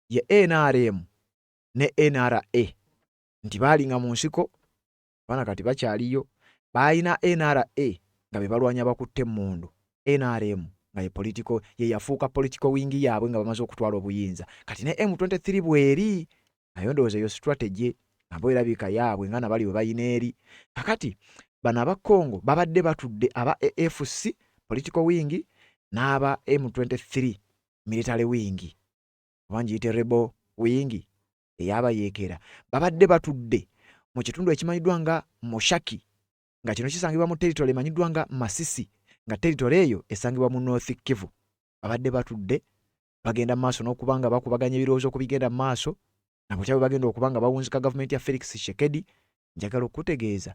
[SPEAKER 1] ye NRM ne NRA nti baalinga mu nsiko bana kati bakyaliyo. Bayina NRA nga be balwanya bakutte emmundu NRM nga ye yafuuka political wing yaabwe nga bamaze okutwala obuyinza. Kati ne M23 bweri nayo ndowooza eyo strategy nabo erabika yaabwe nga nabali bwe bayina eri. Kakati bano aba Congo babadde batudde aba AFC political wing n'aba M23 military wing obangiyite rebel wing eyabayeekera babadde batudde mu kitundu ekimanyiddwa nga Moshaki nga kino kisangibwa mu territory emanyiddwa nga Masisi nga territory eyo esangibwa mu North Kivu. Babadde batudde bagenda maaso n'okubanga bakubaganya ebirowoozo okubigenda maaso nabutya bagenda okubanga bawunzika gavumenti ya Felix Tshisekedi. Njagala okutegeeza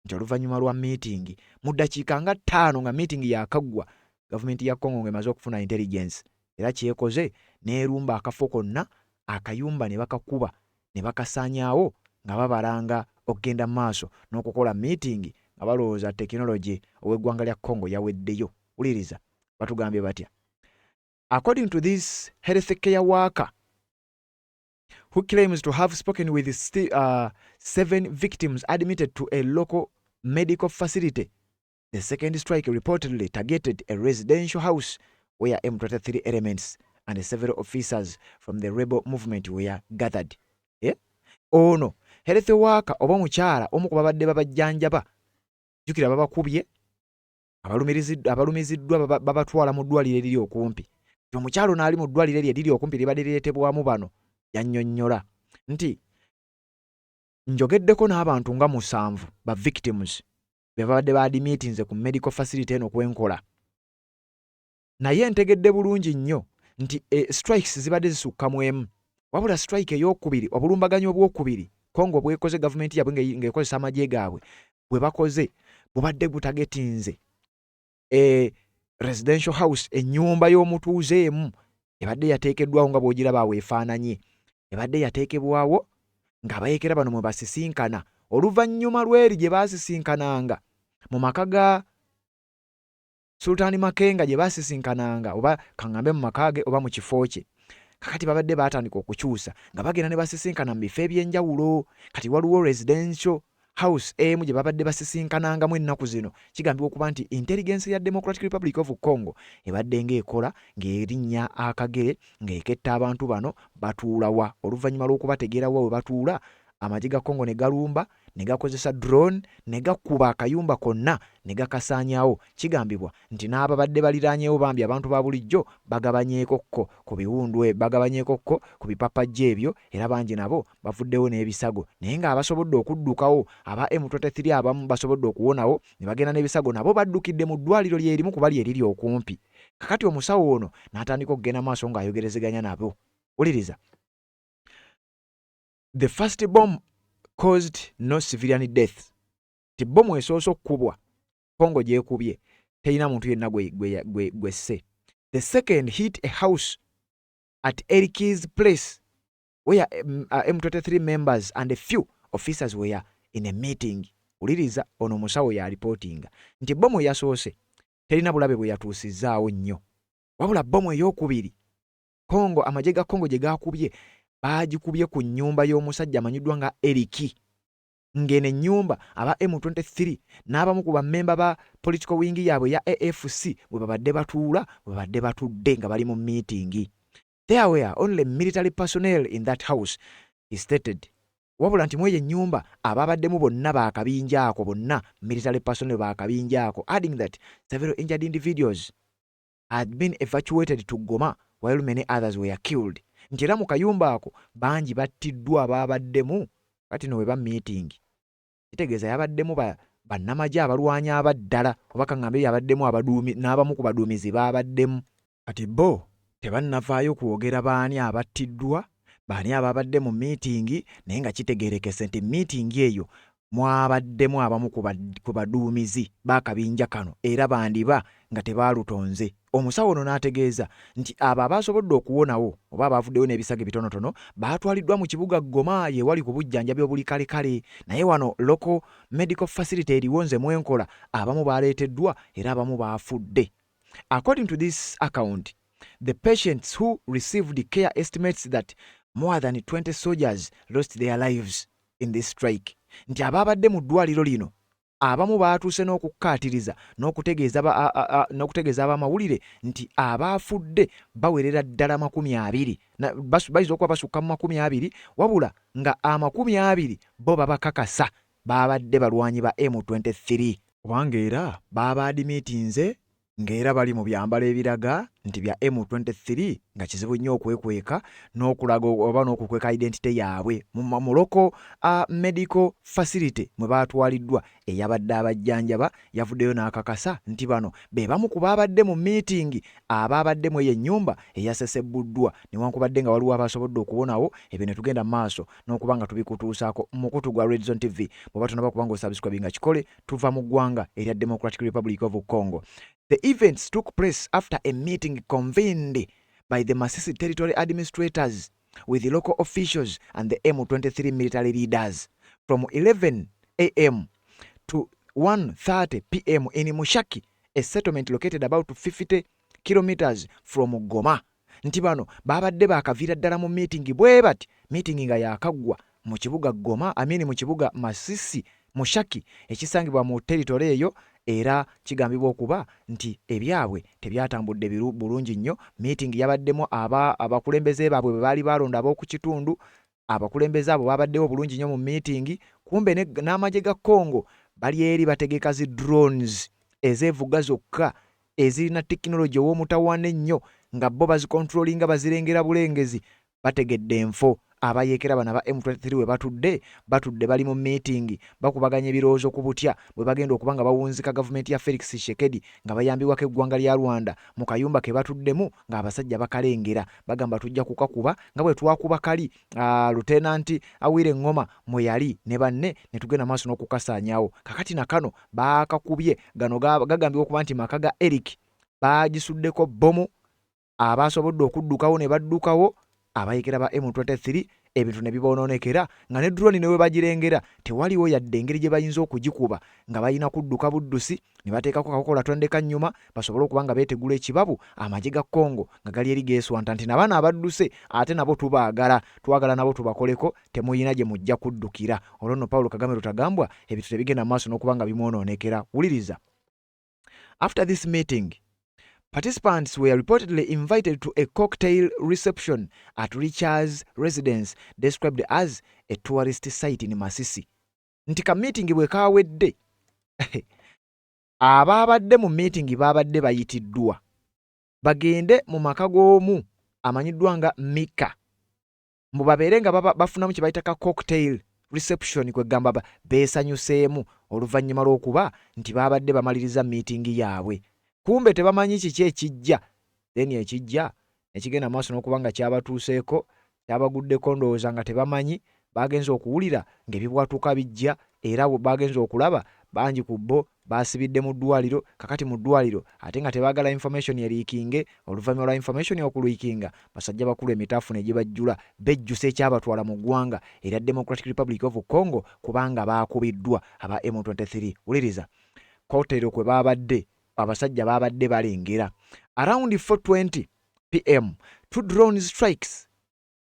[SPEAKER 1] nti oluvannyuma lwa meeting mu ddakiika nga 5 nga meeting yakaggwa gavumenti ya Congo ng'emaze okufuna intelligence era kyekoze n'erumba akafo konna akayumba ne bakakuba ne bakasaanyaawo nga babalanga okugenda maaso n'okukola meeting nga balowooza technology ow'eggwanga lya Congo yaweddeyo. Uliriza batugambye batya. According to this healthcare worker who claims to have spoken with 7 victims admitted to a local medical facility, the second strike reportedly targeted a residential house where M23 elements and several officers from the rebel movement were gathered. Ono health worker oba mukyala omu ku babadde babajjanjaba jukira babakubye abalumiziddwa babatwala mu ddwaliro eriri okumpi. Omukyalo n'ali mu ddwaliro eriri okumpi libadde lireetebwamu bano yannyonnyola nti njogeddeko n'abantu nga 7 ba victims be babadde baadimitinze ku medical facility eno kwenkola. Naye ntegedde bulungi nnyo nti strikes zibadde zisukka mu emu. Wabula strike ey'okubiri obulumbaganyo obw'okubiri Congo bwekoze gavumenti yabwe ng'ekozesa amagye gaabwe bwe bakoze bubadde butagetinze residential house ennyumba y'omutuuze emu ebadde yateekeddwawo nga bw'ogiraba awo efaananye ebadde yateekebwawo ng'abayeekera bano mwe basisinkana oluvannyuma lw'eri gye baasisinkananga mu maka ga Sultani Makenga gye baasisinkananga oba kaŋŋambe mu maka ge oba mu kifo kye. Kakati babadde baatandika okukyusa nga bagenda ne basisinkana mu bifo eby'enjawulo. Kati waliwo residential house emu gye babadde basisinkanangamu ennaku zino kigambibwa okuba nti intelligence ya Democratic Republic of Congo ebadde ng'ekola ng'erinnya akagere ng'eketta abantu bano batuulawa. Oluvannyuma lw'okubategeerawo we batuula amagye ga Congo ne galumba ne gakozesa drone ne gakuba akayumba konna ne gakasaanyaawo. Kigambibwa nti n'ababadde baliraanyeewo bambi abantu ba bulijjo bagabanyeekokko ku biwundu bagabanyeekokko ku bipapajja ebyo era bangi nabo bavuddewo n'ebisago. Naye ng'abasobodde okuddukawo aba M23 abamu basobodde okuwonawo ne bagenda n'ebisago nabo baddukidde mu ddwaliro lyerimu ku bali eriri okumpi. Kakati omusawo ono n'atandika okugenda maaso ng'ayogerezeganya nabo. Uliriza. The first bomb caused no civilian death. Ti bomu esoose okukubwa Congo gyekubye terina muntu yenna gwesse. The second hit a house at Eriki's place where M23 members and a few officers were in a meeting. Uliriza ono musawo ya reporting nti bomu yasoose terina bulabe bwe yatuusizaawo nnyo. Wabula bomu ey'okubiri Congo amagye ga Congo gye gaakubye bagikubye ku nnyumba y'omusajja amanyiddwa nga Eriki. Ng'eno ennyumba aba M23 n'abamu ku bammemba ba political wing yaabwe ya AFC bwe babadde batuula bwe babadde batudde nga bali mu meeting. There were only military personnel in that house, he stated. Wabula nti mweyo ennyumba ababaddemu bonna baakabinja ako bonna military personnel baakabinja ako, adding that several injured individuals had been evacuated to Goma while many others were killed. Nti era mu kayumba ako bangi battiddwa ababaddemu kati no we ba meeting. Kitegeeza yabaddemu bannamagye abalwanya abaddala oba kaŋŋambe yabaddemu abaduumi n'abamu ku baduumizi babaddemu. Kati bo tebannavaayo kwogera baani abattiddwa baani ababadde mu meeting naye nga kitegeerekese nti meeting eyo mwabaddemu abamu ku baduumizi baakabinja kano era bandiba nga tebaalutonze. Omusawo ono n'ategeeza nti abo abasobodde okuwonawo oba abavuddeyo n'ebisage bitonotono baatwaliddwa mu kibuga Goma ye wali ku bujjanjabi obuli kale naye wano local medical facility eriwo nze mwenkola abamu baaleeteddwa era abamu baafudde. According to this account, the patients who received care estimates that more than 20 soldiers lost their lives in this strike. Nti ababadde mu ddwaliro lino abamu baatuuse n'okukkaatiriza n'okutegeeza abamawulire nti abaafudde bawerera ddala 20 bayinza okuba basukka mu 20 wabula nga 20 bo babakakasa babadde balwanyi ba M23 kubanga era baba adimitinze ng'era bali mu byambalo ebiraga nti bya M23 nga kizibu nnyo okwekweka n'okulaga oba n'okukweka identity yaabwe mu local medical facility mwe baatwaliddwa eyabadde abajjanjaba yavuddeyo n'akakasa nti bano be bamu ku baabadde mu meeting abaabaddemu eyo ennyumba eyasesebbuddwa newankubadde nga waliwo abasobodde okubonawo ebyo ne tugenda mu maaso n'okuba nga tubikutuusaako mu mukutu gwa Red Zone TV bw'oba tonaba kuba ng'osubscribinga kikole tuva mu ggwanga erya Democratic Republic of Congo. The events took place after a meeting convened by the Masisi territory administrators with the local officials and the M23 military leaders from 11 a.m. to 1:30 p.m. in Mushaki, a settlement located about 50 kilometers from Goma. Nti bano babadde baakaviira ddala mu meeting bwe bati meeting nga yaakaggwa mu kibuga Goma mu kibuga Masisi Mushaki ekisangibwa mu territory eyo era kigambibwa okuba nti ebyabwe tebyatambudde bulungi nnyo. Meeting yabaddemu abakulembeze baabwe bwe baali balonda ab'oku kitundu abakulembeze abo babaddewo bulungi nnyo mu meeting. Kumbe n'amagye ga Congo bali eri bategeka zi drones ezeevuga zokka ezirina tekinologi ow'omutawaana ennyo nga bo bazikontrolinga bazirengera bulengezi bategedde enfo abayeekera bana ba M23 we batudde bali mu meeting bakubaganya ebirowoozo ku butya bwe bagenda okuba nga bawunzika gavumenti ya Felix Tshisekedi nga bayambibwako eggwanga lya Rwanda mu kayumba ke batuddemu ng'abasajja bakalengera bagamba tujja kukakuba nga bwe twakuba kali Lieutenant Awire Ngoma mwe yali ne banne ne tugenda maaso n'okukasaanyaawo. Kakati na kano baakakubye gano gagambibwa okuba nti maka ga Eric bagisuddeko bomu abasobodde okuddukawo ne baddukawo abayekera ba M23 ebintu ne biboononekera nga ne drone newe bagirengera tewaliwo yadde engeri gye bayinza okugikuba nga bayina kudduka buddusi ne bateekako kakokola tondeka nnyuma basobole okuba nga beetegula ekibabu amagye ga Congo nga gali eri geeswanta nti nabaana abadduse ate nabo twagala nabo tubakoleko temuyina gye mujja kuddukira. Olwo nno Paulo Kagame Rutagambwa ebintu tebigenda maaso n'okuba nga bimwonoonekera. Wuliriza. After this meeting, participants were reportedly invited to a cocktail reception at Richard's residence described as a tourist site in Masisi. Nti ka meeting bwe kaawedde abaabadde mu meeting baabadde bayitiddwa bagende mu maka g'omu amanyiddwa nga Mika mu babeere nga bafunamu kye bayita ka cocktail reception kwe gamba beesanyuseemu oluvannyuma lw'okuba nti baabadde bamaliriza meeting yaabwe. Kumbe tebamanyi kiki ekijja then ekijja ekigenda maaso n'okuba nga kyabatuuseeko kyabaguddeko ndowooza nga tebamanyi bagenza okuwulira ng'ebibwatuka bijja era bagenza okulaba bangi ku bo basibidde mu ddwaliro kakati mu ddwaliro ate nga tebaagala information eriikinge oluvannyuma lwa information okuliikinga basajja bakulu emitaafu ne gibajjula bejjusa ekyabatwala mu ggwanga erya Democratic Republic of Congo kubanga baakubiddwa aba M23. Wuliriza kotero kwe baabadde abasajja baabadde balengera. Around 4:20 p.m. 2 drone strikes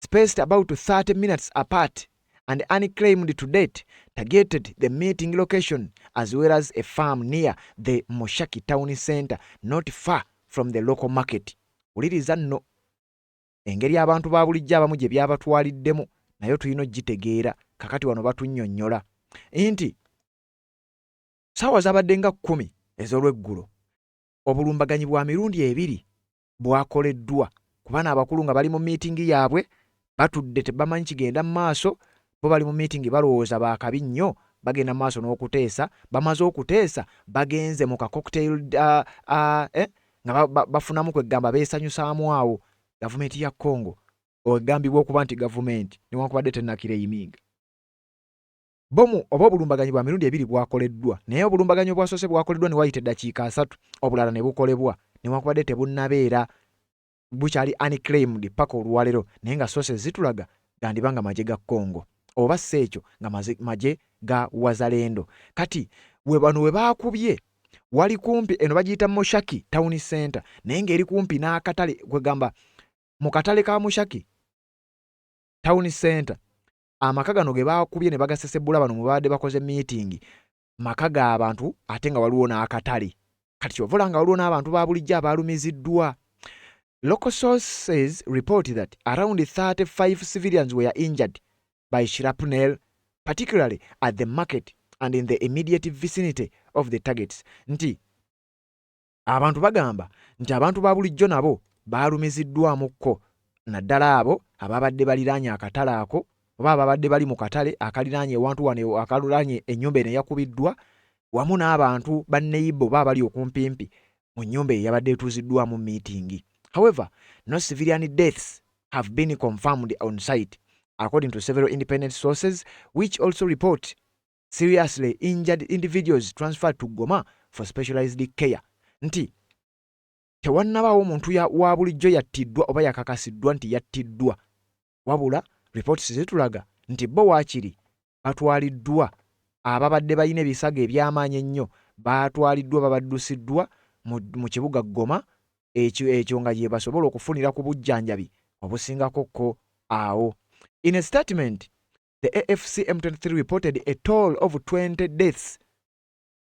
[SPEAKER 1] spaced about 30 minutes apart and unclaimed to date targeted the meeting location as well as a farm near the Mushaki town center not far from the local market. Uliriza nno engeri abantu ba bulijjo abamu gye byabatwaliddemu nayo tulina ogitegeera kakati wano batunnyonnyola nti ssaawa zabadde nga 10 ez'olweggulo obulumbaganyi bwa mirundi 2 bwakoleddwa kubana abakulu nga bali mu meeting yaabwe batudde tebamanyi kigenda mu maaso bo bali mu meeting balowooza baakabi nnyo bagenda mu maaso n'okuteesa bamaze okuteesa bagenze mu ka cocktail nga bafunamu kwegamba beesanyusaamu awo gavumenti ya Congo ogambibwa okuba nti gavumenti newankubadde tennakireyimiga bomu oba obulumbaganyi bwa mirundi 2 bwakoleddwa naye obulumbaganyi obwasoose bwakoleddwa ne wayita eddakiika 3 obulala ne bukolebwa newankubadde tebunnabeera bukyali unclaimed paka olwalero naye nga sources zitulaga gandibanga magye ga Congo oba sseekyo nga magye ga Wazalendo. Kati bano we baakubye wali kumpi eno bagiyita Mushaki town center naye ng'eri kumpi n'akatale kwegamba mu katale ka Mushaki town center amaka gano ge baakubye ne bagasesebbula bano mu baadde bakoze meeting maka g'abantu ate nga waliwo n'akatale. Kati kyovula nga waliwo n'abantu ba bulijjo abaalumiziddwa. Local sources report that around 35 civilians were injured by shrapnel, particularly at the market and in the immediate vicinity of the targets. Nti abantu bagamba nti abantu ba bulijjo nabo baalumiziddwamukko, naddala abo ababadde baliraanye akatale ako oba ababadde bali mu katale akaliraanye ewantu wano akaliraanye ennyumba eno eyakubiddwa, wamu n'abantu banneyibo baba bali okumpimpi mu nnyumba eyabadde etuuziddwamu meeting. However, no civilian deaths have been confirmed on site, according to several independent sources, which also report seriously injured individuals transferred to Goma for specialized care. Nti tewannabaawo omuntu wa bulijjo yattiddwa oba yakakasiddwa nti yattiddwa, wabula reports zitulaga nti bo waakiri batwaliddwa, ababadde balina ebisago eby'amaanyi ennyo batwaliddwa, babaddusiddwa mu kibuga Goma, ekyo nga gye basobola okufunira ku bujjanjabi obusingako ko awo. In a statement, the AFC M23 reported a toll of 20 deaths.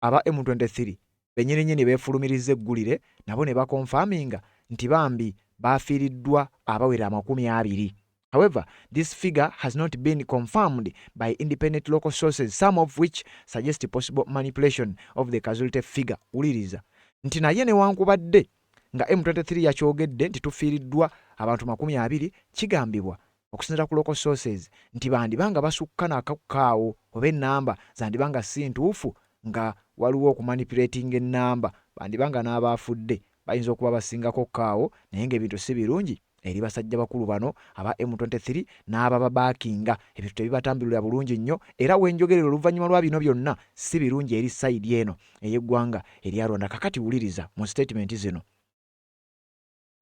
[SPEAKER 1] Aba M23 benyenenyeni beefulumiriza eggulire nabo ne bakonfaminga nti bambi baafiiriddwa abawera 20. However, this figure has not been confirmed by independent local sources, some of which suggest possible manipulation of the casualty figure. Uliriza nti naye newankubadde nga M23 yakyogedde nti tufiiriddwa abantu 20, kigambibwa okusinziira ku local sources nti bandibanga basukka n'akakaawo oba ennamba zandibanga si ntuufu, nga waliwo okumanipulating ennamba, bandibanga n'abaafudde bayinza okuba basingako kaawo, naye ng'ebintu si birungi eri basajja bakulu bano aba M23 n'ababa baakinga. Ebintu tebibatambulira bulungi nnyo, era wenjogerera oluvannyuma lwa bino byonna si birungi eri sayidi eno ey'eggwanga erya Rwanda. Kakati wuliriza mu statement zino.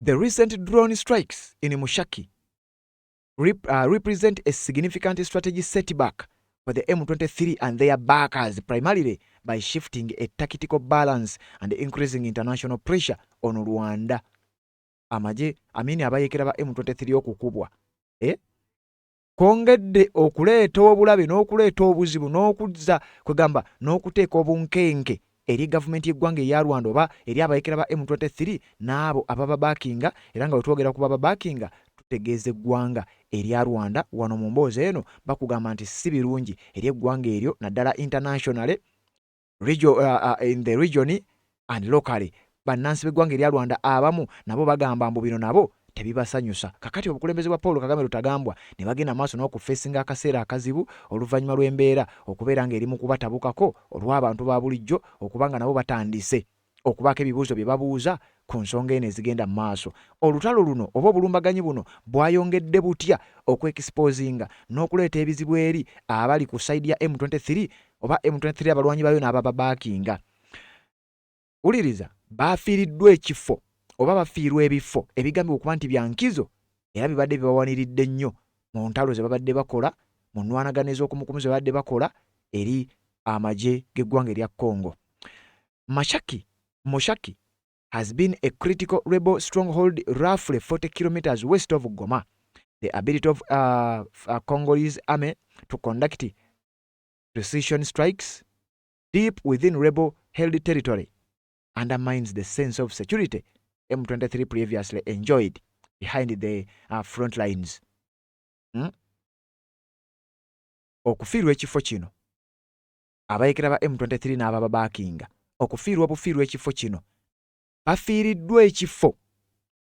[SPEAKER 1] The recent drone strikes in Mushaki represent a significant strategy setback for the M23 and their backers, primarily by shifting a tactical balance and increasing international pressure on Rwanda. Abayekera ba M23 okukubwa kongedde okuleeta obulabe n'okuleeta obuzibu n'okuzza kwegamba n'okuteeka obunkenke eri gavumenti y'eggwanga eya Rwanda oba eri abayekera ba M23 n'abo ababa baakinga, era nga wetwogera ku baba baakinga tutegeeza eggwanga erya Rwanda wano mu mboozi eno bakugamba nti si birungi eri eggwanga eryo naddala internationally, in the region and locally. Bannansi b'eggwanga erya Rwanda abamu nabo bagamba mbu bino nabo tebibasanyusa. Kakati obukulembeze bwa Paul Kagame Rutagambwa ne bagenda maaso n'okufeesinga akaseera akazibu oluvannyuma lw'embeera okubeera ng'eri mu kubatabukako olw'abantu ba bulijjo okuba nga nabo batandise okubaako ebibuuzo bye babuuza ku nsonga eno ezigenda mu maaso. Olutalo luno oba obulumbaganyi buno bwayongedde butya okwexposinga n'okuleeta ebizibu eri abali ku sayidi ya M23 oba M23 abalwanyi bayo n'ababa baakinga. Uliriza, baafiiriddwa ekifo oba bafiirwa ebifo ebigambibwa okuba nti byankizo era bibadde bibawaniridde nnyo mu ntalo ze babadde bakola, mu nnwanagano ez'okumukumu ze babadde bakola eri amagye g'eggwanga erya Congo. Mushaki has been a critical rebel stronghold roughly 40 kilometers west of Goma. The ability of Congolese army to conduct precision strikes deep within rebel-held territory undermines the sense of security M23 previously enjoyed behind the front lines. Okufiirwa ekifo kino abayekera ba M23 n'ababa baakinga, okufiirwa bufiirwa ekifo kino bafiiriddwa ekifo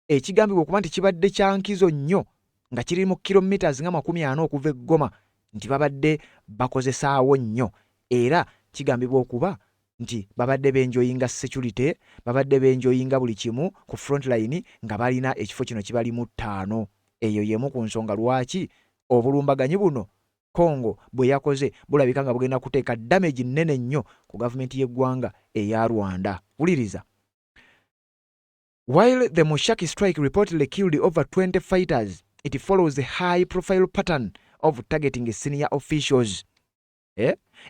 [SPEAKER 1] ekigambibwa okuba nti kibadde kyankizo nnyo nga kiri mu kilometers nga 40 okuva e Goma, nti babadde bakozesaawo nnyo, era kigambibwa okuba nti babadde benjoyinga security, babadde benjoyinga buli kimu ku front line nga balina ekifo kino kibalimu 5. Eyo yemu ku nsonga lwaki obulumbaganyi buno Congo bwe yakoze bulabika nga bugenda kuteeka damage nnene nnyo ku gavumenti y'eggwanga eya Rwanda. Uliriza. While the Mushaki strike reportedly killed over 20 fighters, it follows a high-profile pattern of targeting senior officials.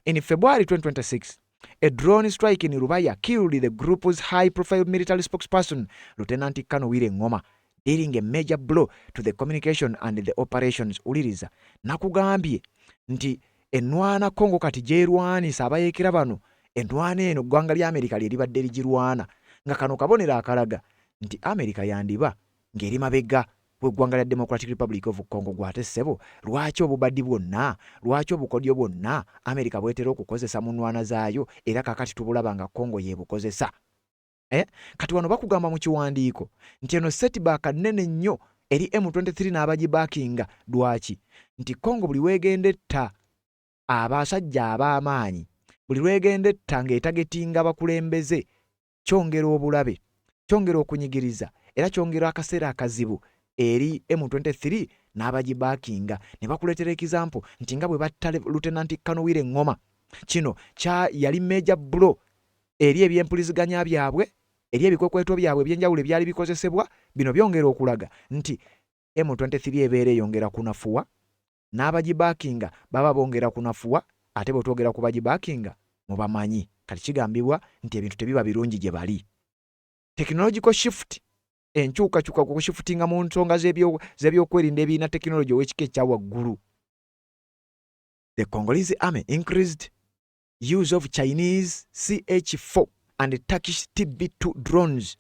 [SPEAKER 1] In February 2026, a drone strike in Rubaya killed the group's high-profile military spokesperson, Lieutenant Kano Wire Ngoma, dealing a major blow to the communication and the operations. Uliriza. Nakugambye nti ennwana Congo kati gyerwanisa abayekera bano endwana eno ggwanga lya Amerika lye libadde ligirwana nga kano kabonero akalaga nti Amerika yandiba ng'eri mabega w'eggwanga lya Democratic Republic of Congo gwate ssebo. Lwaki obubaddi bwonna, lwaki obukodyo bwonna Amerika bwetera okukozesa mu nnwana zaayo era kakati tubulaba nga Congo yeebukozesa? Kati wano bakugamba mu kiwandiiko nti eno setback nnene nnyo eri M23 n'abagibaakinga. Lwaki? Nti Congo buli weegenda etta abasajja ab'amaanyi, buli lwegenda etta ng'etagetinga bakulembeze, kyongera obulabe, kyongera okunyigiriza era kyongera akaseera akazibu eri M23 n'abagibaakinga. Ne bakuleetera ekizampo nti nga bwe batta Lieutenant Kanuwire Ngoma, kino yali major blow eri ebyempuliziganya byabwe, eri ebikwekweto byabwe ebyenjawulo byali bikozesebwa. Bino byongera okulaga nti M23 ebeera eyongera kunafuwa, n'abagibaakinga baba bongera kunafuwa. Ate bwe twogera ku bagibaakinga mubamanyi kati kigambibwa nti ebintu tebiba birungi gye bali. Technological shift, enkyukakyuka ku kushifutinga mu nsonga z'ebyokwerinda ebiina tekinologi ow'ekika ekya waggulu. The Congolese army increased use of Chinese CH-4 and Turkish TB2 drones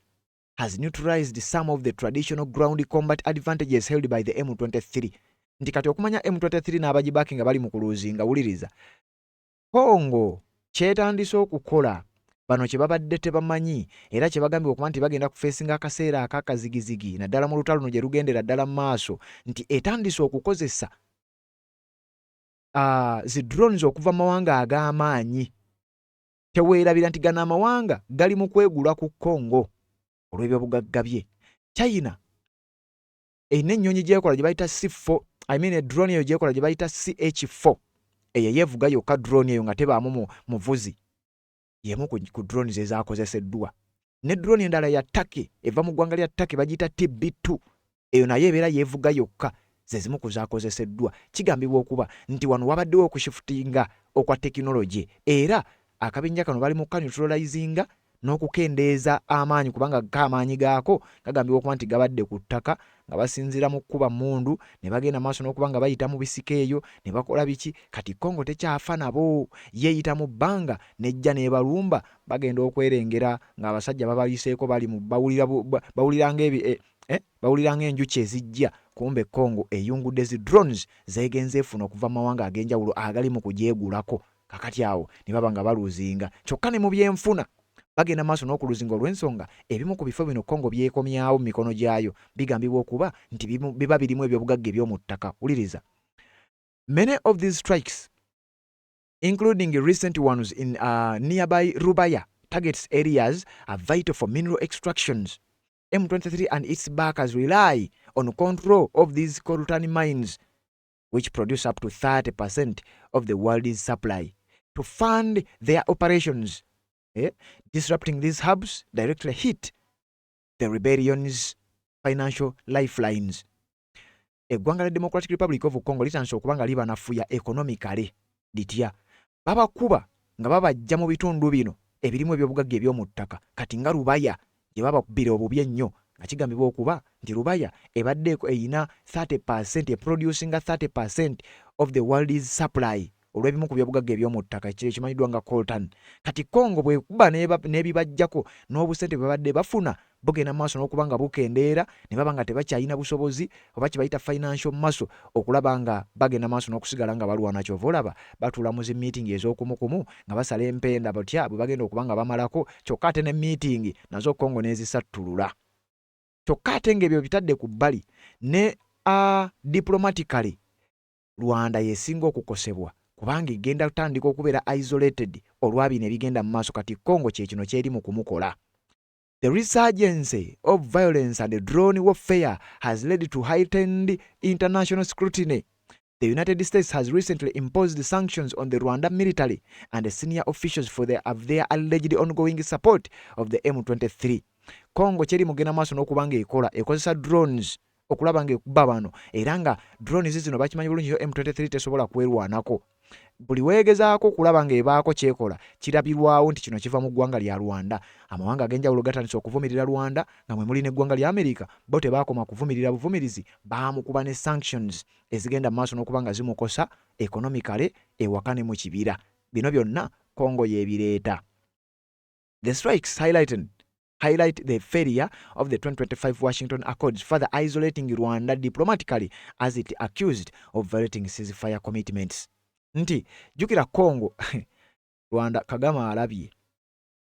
[SPEAKER 1] has neutralized some of the traditional ground combat advantages held by the M23. Nti kati okumanya M23 n'abagibaakinga bali mu kuluzinga, wuliriza, Congo kyetandise okukola bano kye babadde tebamanyi era kye bagambye okuba nti bagenda kufeesinga akaseera akakazigizigi naddala mu lutalo luno gye lugendera ddala mu maaso, nti etandise okukozesa zi drones okuva mawanga ag'amaanyi. Teweerabira nti gano amawanga gali mu kwegula ku Congo olw'ebyobugagga bye. China eyina ennyonyi gyekola gye bayita C4, drone eyo gyekola gye bayita CH-4. Eyo yeevuga yokka drone eyo nga tebaamu muvuzi. Yemu ku drone ze zaakozeseddwa. Ne drone endala ya Turkey eva mu ggwanga lya Turkey bagiyita TB2. Eyo naye ebeera yeevuga yokka, ze zimu ku zaakozeseddwa. Kigambibwa okuba nti wano wabaddewo okushifutinga okwa tekinologi era akabinja kano bali mu kaneutralizinga n'okukendeeza amaanyi, kubanga amaanyi gaako gagambibwa okuba nti gabadde ku ttaka nga basinzira mu kkuba mmundu ne bagenda maaso n'okuba nga bayita mu bisika eyo ne bakola biki. Kati Congo tekyafa nabo, yeeyita mu bbanga nejja n'ebalumba, bagenda okwerengera ng'abasajja babayiseeko bali mu bawuliranga enjuki ezijja. Kumbe Congo eyungudde zi drones zeegenze efuna okuva mu mawanga ag'enjawulo agali mu kugyegulako. Kakati awo ne baba nga baluzinga kyokka ne mu byenfuna bagenda maaso n'okuluzinga olw'ensonga ebimu ku bifo bino Congo byekomyawo mu mikono gyayo. Bigambibwa okuba nti biba birimu ebyobugagga eby'omu ttaka. Wuliriza, many of these strikes including recent ones in nearby Rubaya targets areas are vital for mineral extractions. M23 and its backers rely on control of these coltan mines, which produce up to 30% of the world's supply, to fund their operations. Disrupting these hubs directly hit the rebellion's financial lifelines. Eggwanga lya Democratic Republic of Congo litandise okuba nga libanafuya economically litya. Babakuba nga babajja mu bitundu bino ebirimu ebyobugagga eby'omu ttaka. Kati nga Rubaya gye babakubira obubi ennyo nga kigambibwa okuba nti Rubaya ebadde eyina 30%, producing 30% of the world's supply olw'ebimu ku byobugagga eby'omu ttaka ekimanyiddwa nga coltan. Kati Congo bwekuba n'ebibajjako n'obusente bwe babadde bafuna bugenda maaso n'okuba nga bukendeera ne baba nga tebakyalina busobozi oba kye bayita financial muscle okulaba nga bagenda maaso n'okusigala nga balwana. Kyova olaba batuula mu zi meeting ez'okumukumu nga basala empenda batya bwe bagenda okuba nga bamalako, kyokka ate ne meeting nazo Congo n'ezisattulula. Kyokka ate ng'ebyo bitadde ku bbali ne diplomatically Rwanda yesinga okukosebwa kubanga igenda kutandika okubeera isolated olwabino ebigenda mu maaso. Kati Congo kye kino kyeri mu kumukola. The resurgence of violence and drone warfare has led to heightened international scrutiny. The United States has recently imposed sanctions on the Rwanda military and senior officials for their alleged ongoing support of the M23. Congo kyeri mugenda maaso n'okuba nga ekozesa drones okulaba nga ekuba bano era nga drones zino bakimanyi bulungi yo M23 tesobola kwerwanako. Buli weegezaako okulaba nga ebaako kyekola kirabirwawo nti kino kiva mu ggwanga lya Rwanda. Amawanga ag'enjawulo gatandise okuvumirira Rwanda nga mwe muli n'eggwanga lya Amerika bo tebaakoma kuvumirira buvumirizi, baamukuba ne sanctions ezigenda mu maaso n'okuba nga zimukosa economically ewaka ne mu kibira. Bino byonna Congo yebireeta. The strikes highlight the failure of the 2025 Washington Accords, further isolating Rwanda diplomatically as it accused of violating ceasefire commitments. Nti jukira Congo Rwanda Kagame alabye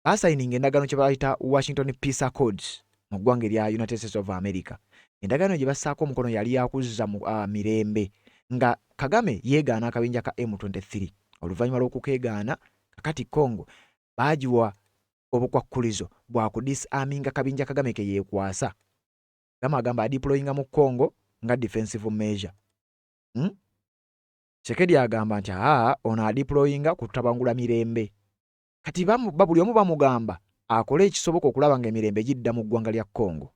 [SPEAKER 1] assigning endagaano kye bayita Washington Peace Accords mu ggwanga lya United States of America. Endagaano gye bassaako omukono yali yakuzza mu mirembe nga Kagame yeegaana akabinja ka M23. Oluvannyuma lw'okukeegaana kakati Congo baagiwa obukwakkulizo bwa kudisarminga kabinja Kagame ke yeekwasa. Kagame agamba adiployinga mu Congo nga defensive measure. Tshisekedi agamba nti ono adiployinga kutabangula mirembe. Kati buli omu bamugamba akole ekisoboka okulaba nga emirembe gidda mu ggwanga lya Congo.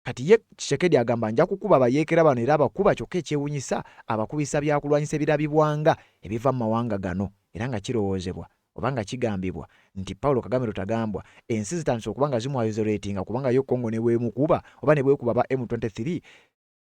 [SPEAKER 1] Kati ye Tshisekedi agamba nja kukuba abayeekera bano era abakuba kyokka ekyewunyisa abakubisa byakulwanyisa ebirabibwanga ebiva mu mawanga gano era nga kirowoozebwa obanga kigambibwa nti Paulo Kagame Rutagambwa ensi zitandise okuba nga zimuisolatinga kubanga yo Congo ne bwemukuba oba ne bwekuba ba M23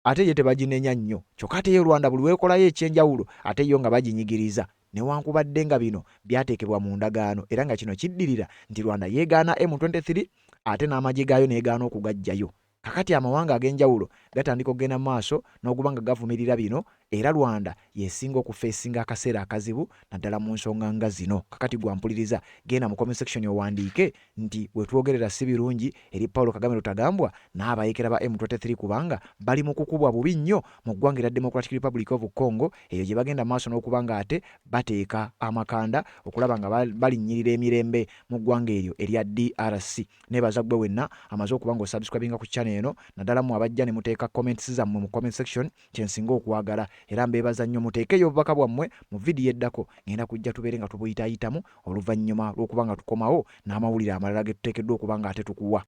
[SPEAKER 1] ate ye tebaginenya nnyo kyokka ate ye Rwanda buli weekolayo ekyenjawulo ate yo nga baginyigiriza newankubadde nga bino byateekebwa mu ndagaano era nga kino kiddirira nti Rwanda yeegaana M23 ate n'amagye gaayo neegaana okugajjayo. Kakati amawanga ag'enjawulo gatandika okugenda mu maaso n'okuba nga gavumirira bino era Rwanda yesinga okufeesinga akaseera akazibu naddala mu nsonga nga zino. Kakati gwampuliriza genda mu comment section owandiike nti bwe twogerera si birungi eri Paulo Kagame Rutagambwa n'abayeekera ba M23 kubanga bali mu kukubwa bubi nnyo mu ggwanga lya Democratic Republic of Congo eyo gye bagenda maaso n'okuba nga ate bateeka amakanda okulaba nga balinnyirira emirembe mu ggwanga eryo erya DRC. Neebaza gwe wenna amaze okuba nga osubscribinga ku channel eno naddala mu abajja ne muteeka comments zammwe mu comment section kyensinga okwagala era mbeebaza nnyo muteekeyo obubaka bwammwe mu vidiyo eddako ngenda kujja tubeere nga tubuyitaayitamu oluvannyuma lw'okuba nga tukomawo n'amawulire amalala ge tuteekeddwa okuba nga ate tukuwa.